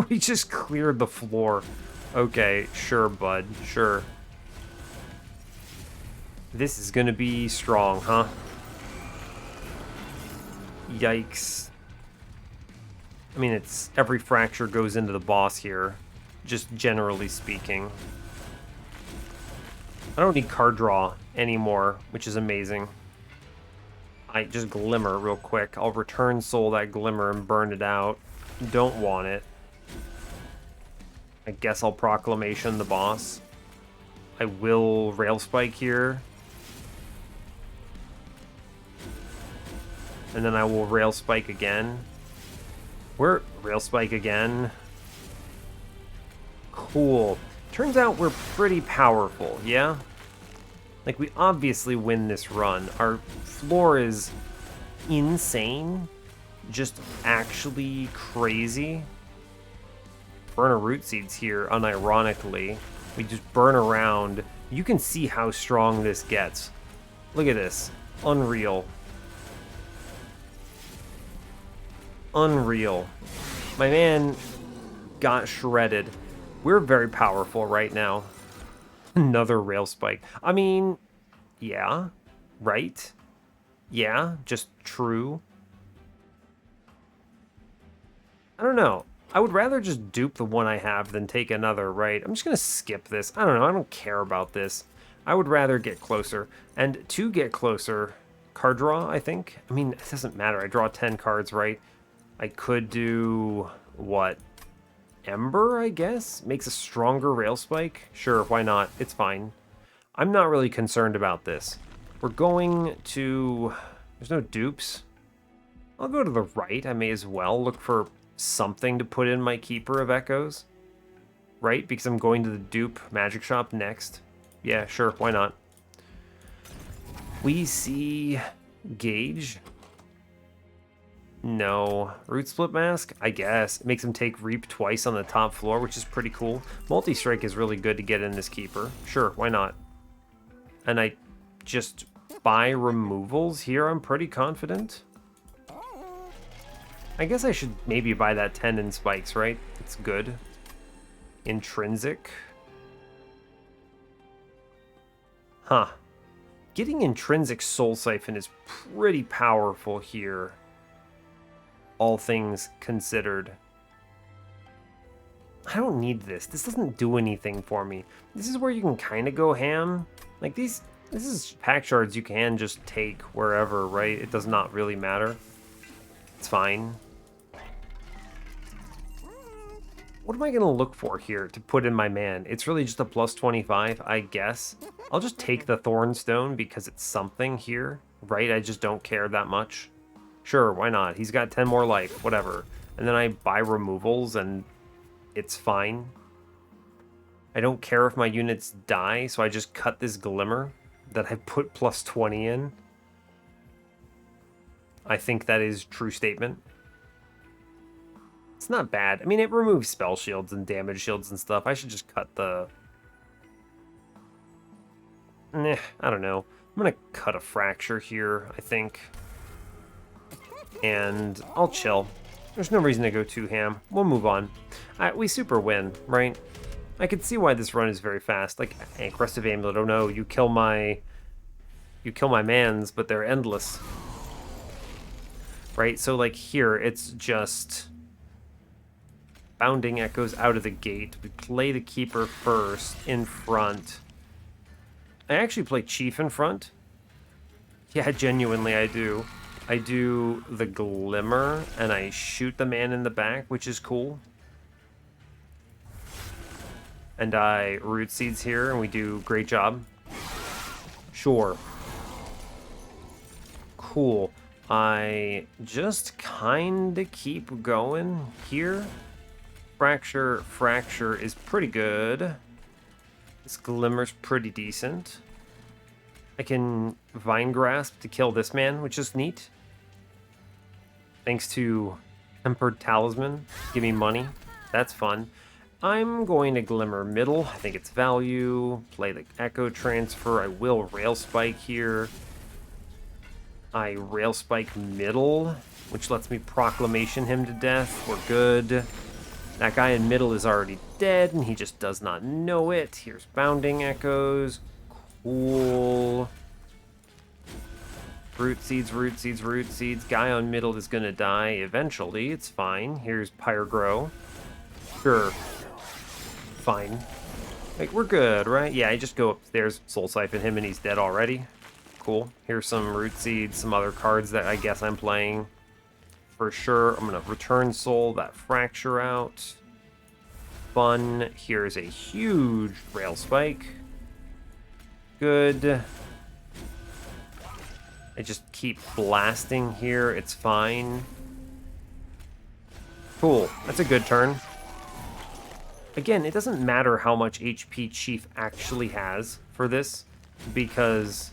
We just cleared the floor. Okay, sure, bud. Sure. This is gonna be strong, huh? Yikes. I mean, it's... Every fracture goes into the boss here. Just generally speaking. I don't need card draw anymore, which is amazing. I just Glimmer real quick. I'll return Soul that Glimmer and burn it out. Don't want it. I guess I'll Proclamation the boss. I will Rail Spike here. And then I will Rail Spike again. We're Rail Spike again. Cool. Turns out we're pretty powerful, yeah? Like, we obviously win this run. Our floor is insane. Just actually crazy. Burn a Root Seeds here, unironically. We just burn around. You can see how strong this gets. Look at this. Unreal. Unreal. My man got shredded. We're very powerful right now. Another Rail Spike. I mean, yeah, right? Yeah, just true. I don't know. I would rather just dupe the one I have than take another, right? I'm just going to skip this. I don't know. I don't care about this. I would rather get closer. And to get closer, card draw, I think. I mean, it doesn't matter. I draw 10 cards, right? I could do, what? Ember, I guess? Makes a stronger rail spike? Sure, why not? It's fine. I'm not really concerned about this. We're going to... There's no dupes. I'll go to the right. I may as well look for something to put in my Keeper of Echoes. Right? Because I'm going to the dupe magic shop next. Yeah, sure, why not? We see Gauge. No. Root Split Mask? I guess. It makes him take Reap twice on the top floor, which is pretty cool. Multi-Strike is really good to get in this Keeper. Sure, why not? And I just buy removals here, I'm pretty confident. I guess I should maybe buy that 10 in spikes, right? It's good. Intrinsic. Huh. Getting Intrinsic Soul Siphon is pretty powerful here. All things considered. I don't need this. This doesn't do anything for me. This is where you can kind of go ham. Like this is pack shards you can just take wherever, right? It does not really matter. It's fine. What am I going to look for here to put in my man? It's really just a plus 25, I guess. I'll just take the Thornstone because it's something here, right? I just don't care that much. Sure, why not? He's got 10 more life, whatever. And then I buy removals and it's fine. I don't care if my units die, so I just cut this Glimmer that I put plus 20 in. I think that is true statement. It's not bad. I mean, it removes spell shields and damage shields and stuff. I should just cut the... I don't know. I'm going to cut a Fracture here, I think. And I'll chill. There's no reason to go too ham. We'll move on. We super win, right? I can see why this run is very fast. Like, Aggressive Amulet, oh no, you kill my mans, but they're endless. Right, so like here, it's just... Bounding Echoes out of the gate. We play the Keeper first, in front. I actually play Chief in front. Yeah, genuinely I do. I do the Glimmer, and I shoot the man in the back, which is cool. And I Root Seeds here, and we do great job. Sure. Cool. I just kinda keep going here. Fracture is pretty good. This Glimmer's pretty decent. I can Vine Grasp to kill this man, which is neat. Thanks to Tempered Talisman. Give me money. That's fun. I'm going to Glimmer middle. I think it's value. Play the Echo Transfer. I will Rail Spike here. I Rail Spike middle, which lets me Proclamation him to death. We're good. That guy in middle is already dead, and he just does not know it. Here's Bounding Echoes. Cool. Root Seeds, Root Seeds, Root Seeds. Guy on middle is going to die eventually. It's fine. Here's Pyrogrow. Sure. Fine. Like, we're good, right? Yeah, I just go upstairs, Soul Siphon him, and he's dead already. Cool. Here's some Root Seeds, some other cards that I guess I'm playing. For sure, I'm going to Return Soul, that Fracture out. Fun. Here's a huge Rail Spike. Good. I just keep blasting here. It's fine. Cool. That's a good turn. Again, it doesn't matter how much HP Chief actually has for this, because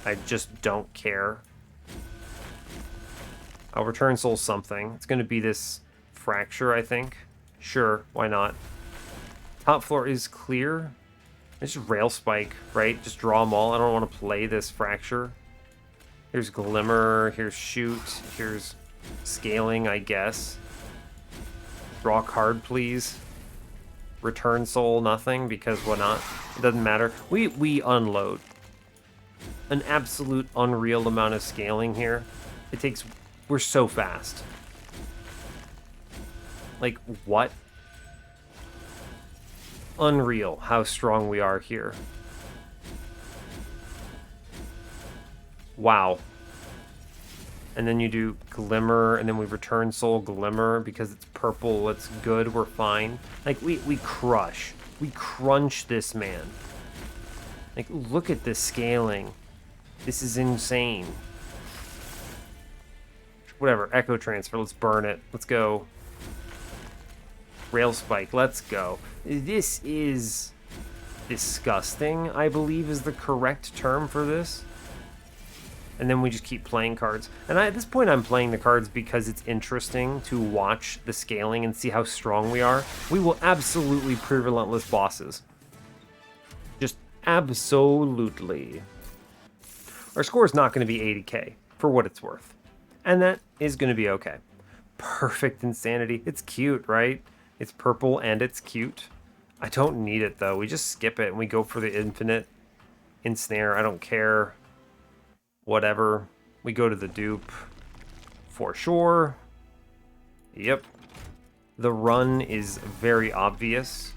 I just don't care. I'll Return Soul something. It's going to be this Fracture, I think. Sure, why not? Top floor is clear. It's just Rail Spike, right? Just draw them all. I don't want to play this Fracture. Here's Glimmer. Here's Shoot. Here's Scaling, I guess. Draw a card, please. Return Soul, nothing, because why not? It doesn't matter. We unload. An absolute unreal amount of scaling here. It takes... We're so fast. Like, what? Unreal how strong we are here. Wow. And then you do Glimmer, and then we return Soul Glimmer because it's purple, it's good, we're fine. Like, we crush. We crunch this man. Like, look at this scaling. This is insane. Whatever, Echo Transfer, let's burn it. Let's go. Rail Spike, let's go. This is disgusting, I believe is the correct term for this. And then we just keep playing cards. And at this point, I'm playing the cards because it's interesting to watch the scaling and see how strong we are. We will absolutely pre-relentless bosses. Just absolutely. Our score is not going to be 80k, for what it's worth. And that is going to be okay. Perfect Insanity. It's cute, right? It's purple and it's cute. I don't need it, though. We just skip it and we go for the infinite ensnare. I don't care. Whatever. We go to the dupe. For sure. Yep. The run is very obvious.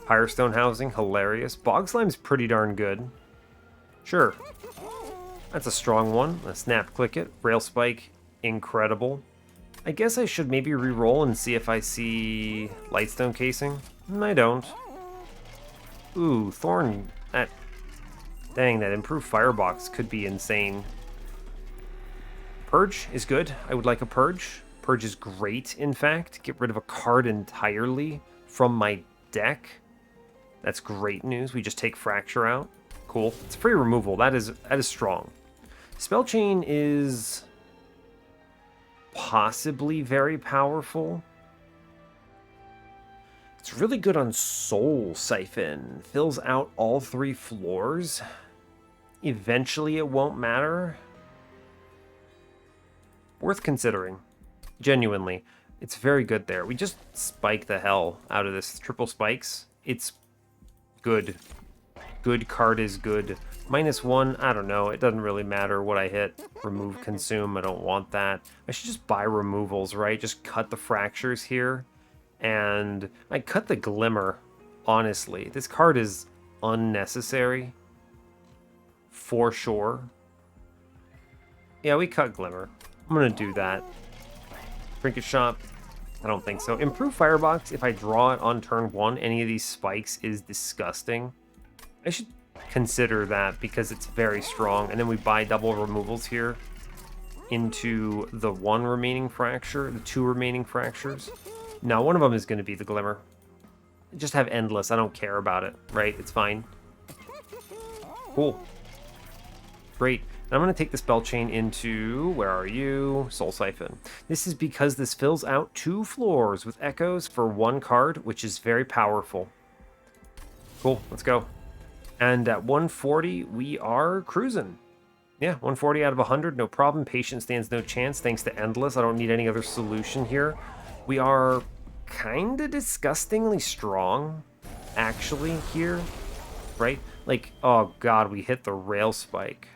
Firestone Housing, hilarious. Bog Slime's pretty darn good. Sure. That's a strong one. A Snap Click It. Rail Spike, incredible. I guess I should maybe re-roll and see if I see Lightstone Casing. I don't. Ooh, Thorn. That... Dang, that improved Firebox could be insane. Purge is good. I would like a Purge. Purge is great, in fact. Get rid of a card entirely from my deck. That's great news. We just take Fracture out. Cool. It's free removal. That is strong. Spell Chain is possibly very powerful. It's really good on Soul Siphon. Fills out all 3 floors. Eventually it won't matter. Worth considering. Genuinely. It's very good there. We just spike the hell out of this. Triple spikes. It's good. Good card is good. -1, I don't know. It doesn't really matter what I hit. Remove, consume. I don't want that. I should just buy removals, right? Just cut the fractures here. And I cut the Glimmer, honestly. This card is unnecessary. For sure. Yeah, we cut Glimmer. I'm going to do that. Trinket Shop. I don't think so. Improve Firebox, if I draw it on turn 1, any of these spikes is disgusting. I should consider that because it's very strong. And then we buy double removals here into the 1 remaining fracture, the 2 remaining fractures. Now, one of them is going to be the Glimmer. Just have Endless. I don't care about it, right? It's fine. Cool. Great. And I'm going to take the Spell Chain into, where are you? Soul Siphon. This is because this fills out 2 floors with Echoes for 1 card, which is very powerful. Cool. Let's go. And at 140, we are cruising. Yeah, 140 out of 100, no problem. Patient stands no chance thanks to Endless. I don't need any other solution here. We are kind of disgustingly strong, actually, here, right? Like, oh god, we hit the Rail Spike.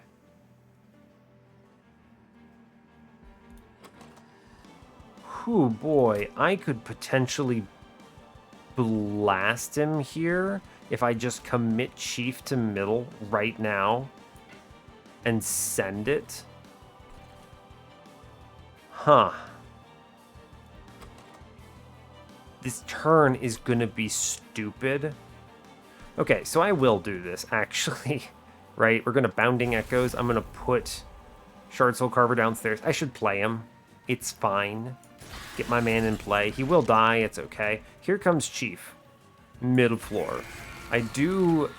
Whew, boy, I could potentially blast him here if I just commit Chief to middle right now and send it. Huh. This turn is gonna be stupid. Okay, so I will do this, actually. Right? We're gonna Bounding Echoes. I'm gonna put Shard Soul Carver downstairs. I should play him. It's fine. Get my man in play. He will die, it's okay. Here comes Chief. Middle floor. I do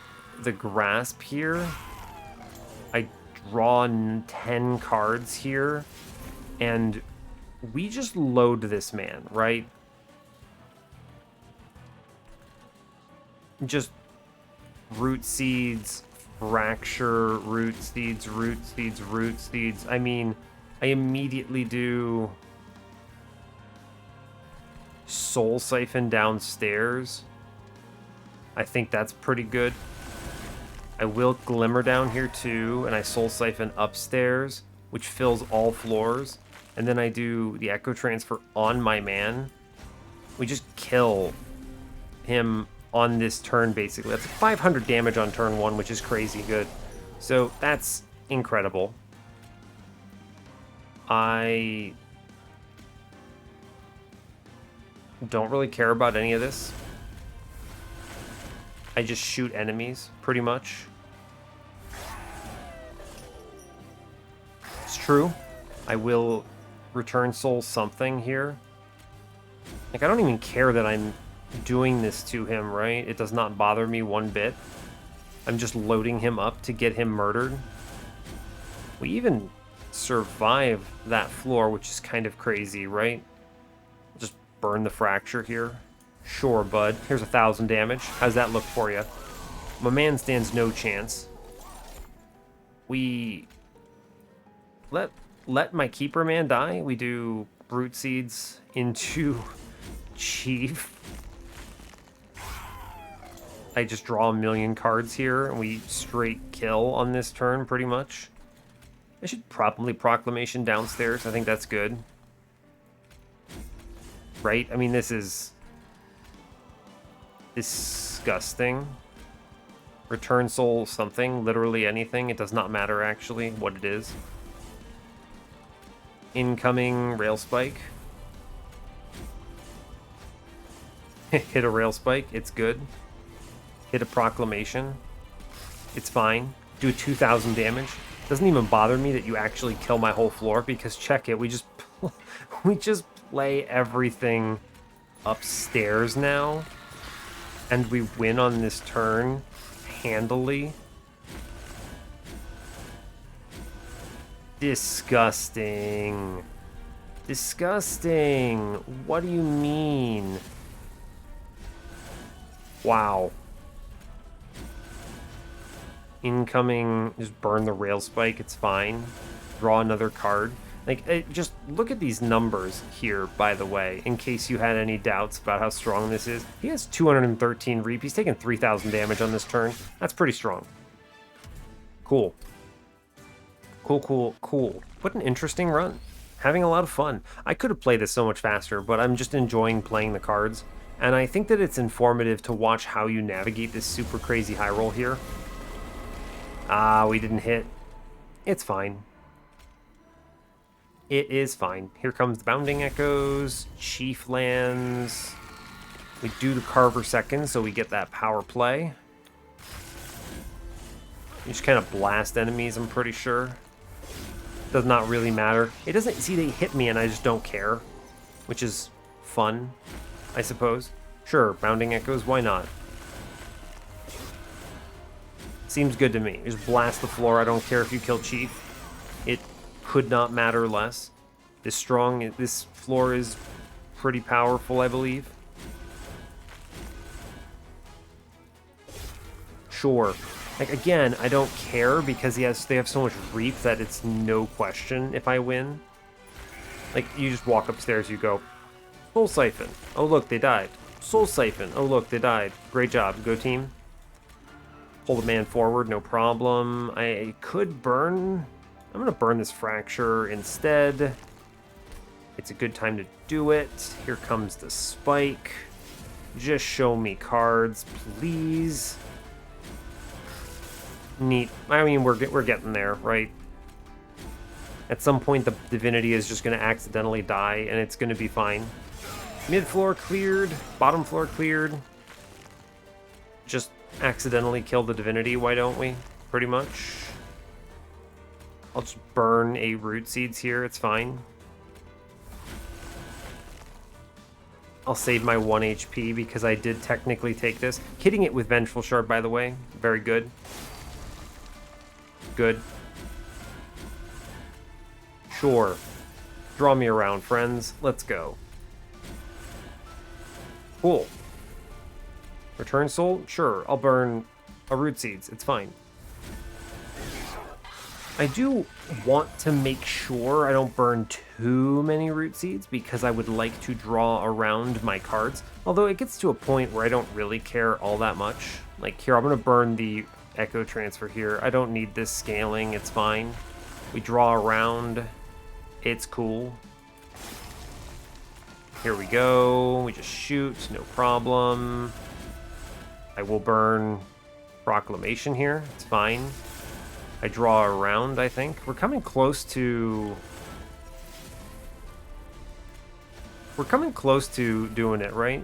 the Grasp here. I draw 10 cards here. And we just load this man, right? Just Root Seeds, Fracture, Root Seeds, Root Seeds, Root Seeds. I mean, I immediately do Soul Siphon downstairs. I think that's pretty good. I will Glimmer down here too, and I Soul Siphon upstairs, which fills all floors. And then I do the Echo Transfer on my man. We just kill him on this turn, basically. That's 500 damage on turn 1, which is crazy good. So that's incredible. I don't really care about any of this. I just shoot enemies, pretty much. It's true. I will return soul something here. Like, I don't even care that I'm doing this to him, right? It does not bother me one bit. I'm just loading him up to get him murdered. We even survive that floor, which is kind of crazy, right? Just burn the fracture here. Sure, bud. Here's 1,000 damage. How's that look for you? My man stands no chance. We let my keeper man die. We do brute seeds into chief. I just draw 1,000,000 cards here, and we straight kill on this turn, pretty much. I should probably proclamation downstairs. I think that's good. Right? I mean, this is disgusting. Return soul something, literally anything. It does not matter, actually, what it is. Incoming rail spike. Hit a rail spike, it's good. Hit a proclamation, it's fine. Do 2,000 damage. Doesn't even bother me that you actually kill my whole floor, because check it, we just play everything upstairs now, and we win on this turn handily. Disgusting. Disgusting. What do you mean? Wow. Incoming, just burn the rail spike, it's fine. Draw another card. Like, just look at these numbers here, by the way, in case you had any doubts about how strong this is. He has 213 reap. He's taking 3,000 damage on this turn. That's pretty strong. Cool. Cool, cool, cool. What an interesting run. Having a lot of fun. I could have played this so much faster, but I'm just enjoying playing the cards. And I think that it's informative to watch how you navigate this super crazy high roll here. Ah, we didn't hit. It's fine. It is fine. Here comes the Bounding Echoes, Chief lands. We do the Carver second, so we get that power play. You just kind of blast enemies, I'm pretty sure. Does not really matter. It doesn't, see, they hit me and I just don't care, which is fun, I suppose. Sure, Bounding Echoes, why not? Seems good to me. Just blast the floor. I don't care if you kill Chief. It could not matter less. This floor is pretty powerful, I believe. Sure. Like, again, I don't care because they have so much reap that it's no question if I win. Like, you just walk upstairs, you go, Soul Siphon. Oh, look, they died. Soul Siphon. Oh, look, they died. Great job. Go team. Pull the man forward, no problem. I could burn. I'm going to burn this fracture instead. It's a good time to do it. Here comes the spike. Just show me cards, please. Neat. I mean, we're getting there, right? At some point, the Divinity is just going to accidentally die, and it's going to be fine. Mid-floor cleared. Bottom floor cleared. Just accidentally kill the Divinity, why don't we? Pretty much. I'll just burn a root seeds here, it's fine. I'll save my 1 HP because I did technically take this. Hitting it with Vengeful Shard, by the way, very good. Good. Sure. Draw me around, friends. Let's go. Cool. Return soul? Sure, I'll burn a root seeds. It's fine. I do want to make sure I don't burn too many root seeds because I would like to draw around my cards. Although it gets to a point where I don't really care all that much. Like here, I'm going to burn the Echo Transfer here. I don't need this scaling. It's fine. We draw around. It's cool. Here we go. We just shoot, no problem. I will burn Proclamation here. It's fine. I draw around, I think. We're coming close to... We're coming close to doing it, right?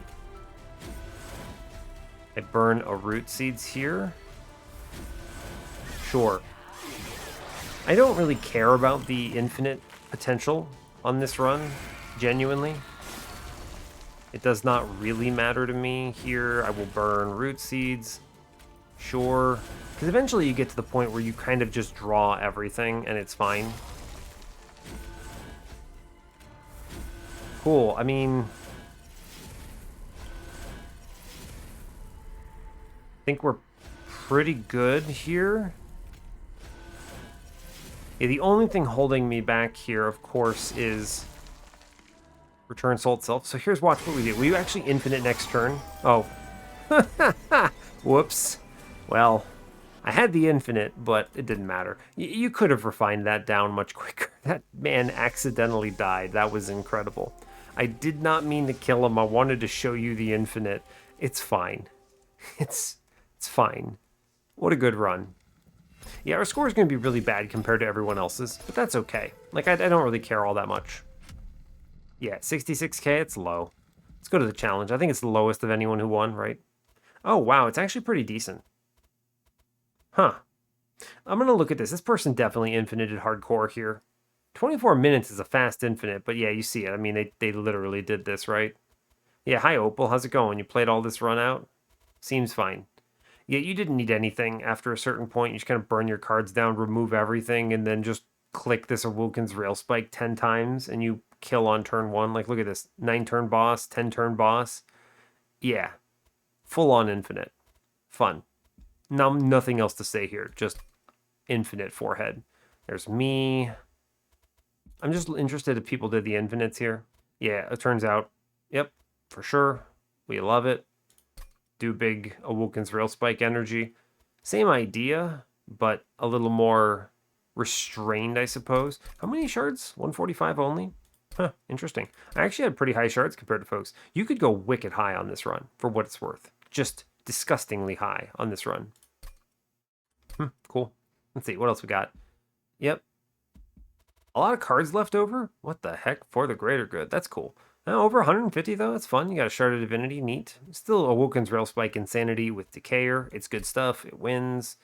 I burn a Root Seeds here. Sure. I don't really care about the infinite potential on this run, genuinely. It does not really matter to me here. I will burn Root Seeds. Sure. Because eventually you get to the point where you kind of just draw everything and it's fine. Cool. I mean... I think we're pretty good here. Yeah, the only thing holding me back here, of course, is Return Soul itself. So here's watch what we do. We actually infinite next turn. Oh. Whoops. Well, I had the infinite, but it didn't matter. You could have refined that down much quicker. That man accidentally died. That was incredible. I did not mean to kill him. I wanted to show you the infinite. It's fine. It's fine. What a good run. Yeah, our score is going to be really bad compared to everyone else's, but that's okay. Like, I don't really care all that much. Yeah, 66k, it's low. Let's go to the challenge. I think it's the lowest of anyone who won, right? Oh, wow, it's actually pretty decent. Huh. I'm going to look at this. This person definitely infinited hardcore here. 24 minutes is a fast infinite, but yeah, you see it. I mean, they literally did this, right? Yeah, hi, Opal. How's it going? You played all this run out? Seems fine. Yeah, you didn't need anything after a certain point. You just kind of burn your cards down, remove everything, and then just click this Awoken's Rail Spike 10 times, and you kill on turn 1. Like, look at this. 9-turn boss, 10-turn boss. Yeah. Full-on infinite. Fun. Nothing else to say here. Just infinite forehead. There's me. I'm just interested if people did the infinites here. Yeah, it turns out, yep, for sure. We love it. Do big Awoken's Rail Spike energy. Same idea, but a little more restrained, I suppose. How many shards? 145 only? Huh, interesting. I actually had pretty high shards compared to folks. You could go wicked high on this run, for what it's worth. Just disgustingly high on this run. Cool. Let's see, what else we got? Yep. A lot of cards left over? What the heck? For the greater good. That's cool. Over 150 though, that's fun. You got a Shard of Divinity, neat. Still Awoken's Rail Spike Insanity with Decayer. It's good stuff, it wins.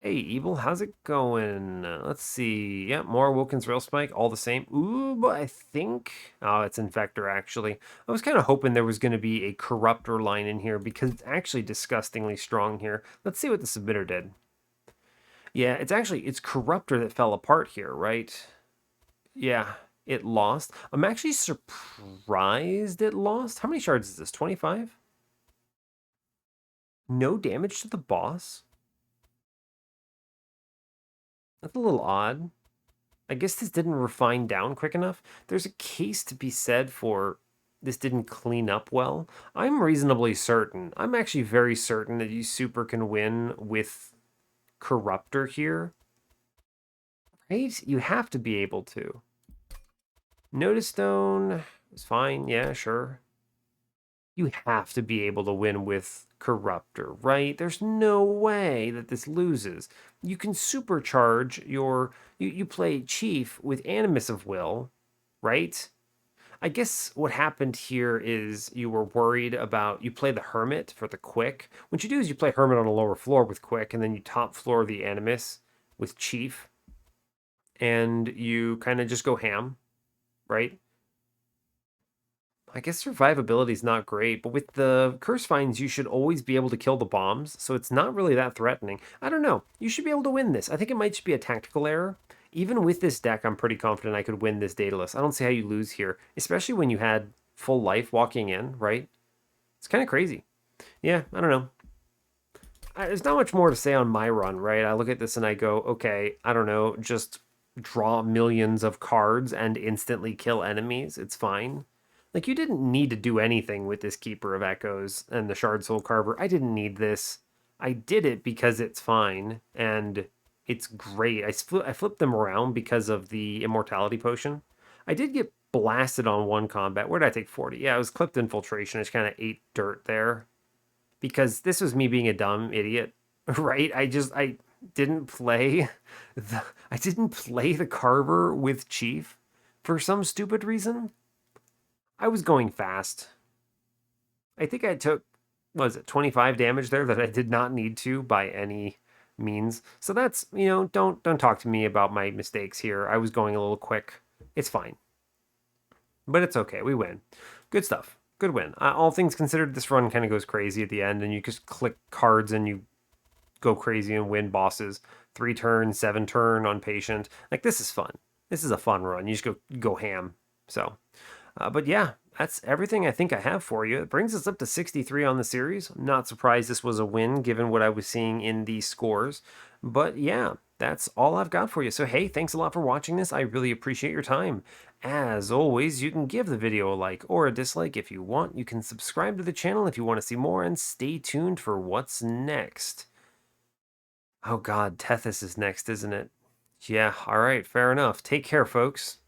Hey, Evil, how's it going? Let's see. Yeah, more Awoken's Rail Spike, all the same. Ooh, but I think... Oh, it's Infector, actually. I was kind of hoping there was going to be a Corruptor line in here because it's actually disgustingly strong here. Let's see what the submitter did. Yeah, it's Corruptor that fell apart here, right? Yeah, it lost. I'm actually surprised it lost. How many shards is this? 25? No damage to the boss? That's a little odd. I guess this didn't refine down quick enough. There's a case to be said for this didn't clean up well. I'm reasonably certain. I'm actually very certain that you super can win with Corruptor here. Right? You have to be able to. Notice Stone is fine. Yeah, sure. You have to be able to win with Corruptor, right? There's no way that this loses. You can supercharge your... You play Chief with Animus of Will, right? I guess what happened here is you were worried about... You play the Hermit for the Quick. What you do is you play Hermit on a lower floor with Quick, and then you top floor the Animus with Chief. And you kind of just go ham, right? I guess survivability is not great, but with the Curse Finds, you should always be able to kill the bombs, so it's not really that threatening. I don't know. You should be able to win this. I think it might just be a tactical error. Even with this deck, I'm pretty confident I could win this Daedalus. I don't see how you lose here, especially when you had full life walking in, right? It's kind of crazy. Yeah, I don't know. There's not much more to say on my run, right? I look at this and I go, okay, I don't know, just draw millions of cards and instantly kill enemies. It's fine. Like, you didn't need to do anything with this Keeper of Echoes and the Shard Soul Carver. I didn't need this. I did it because it's fine, and it's great. I flipped them around because of the Immortality Potion. I did get blasted on one combat. Where did I take 40? Yeah, it was clipped infiltration. I just kind of ate dirt there because this was me being a dumb idiot, right? I didn't play I didn't play the Carver with Chief for some stupid reason. I was going fast. I think I took, what was it, 25 damage there that I did not need to by any means. So that's, don't talk to me about my mistakes here. I was going a little quick. It's fine. But it's okay. We win. Good stuff. Good win. All things considered, this run kind of goes crazy at the end, and you just click cards and you go crazy and win bosses. 3 turn, 7 turn on patient. Like, this is fun. This is a fun run. You just go ham. So, but yeah, that's everything I think I have for you. It brings us up to 63 on the series. I'm not surprised this was a win given what I was seeing in these scores. But yeah, that's all I've got for you. So hey, thanks a lot for watching this. I really appreciate your time. As always, you can give the video a like or a dislike if you want. You can subscribe to the channel if you want to see more, and stay tuned for what's next. Oh god, Tethys is next, isn't it? Yeah, alright, fair enough. Take care, folks.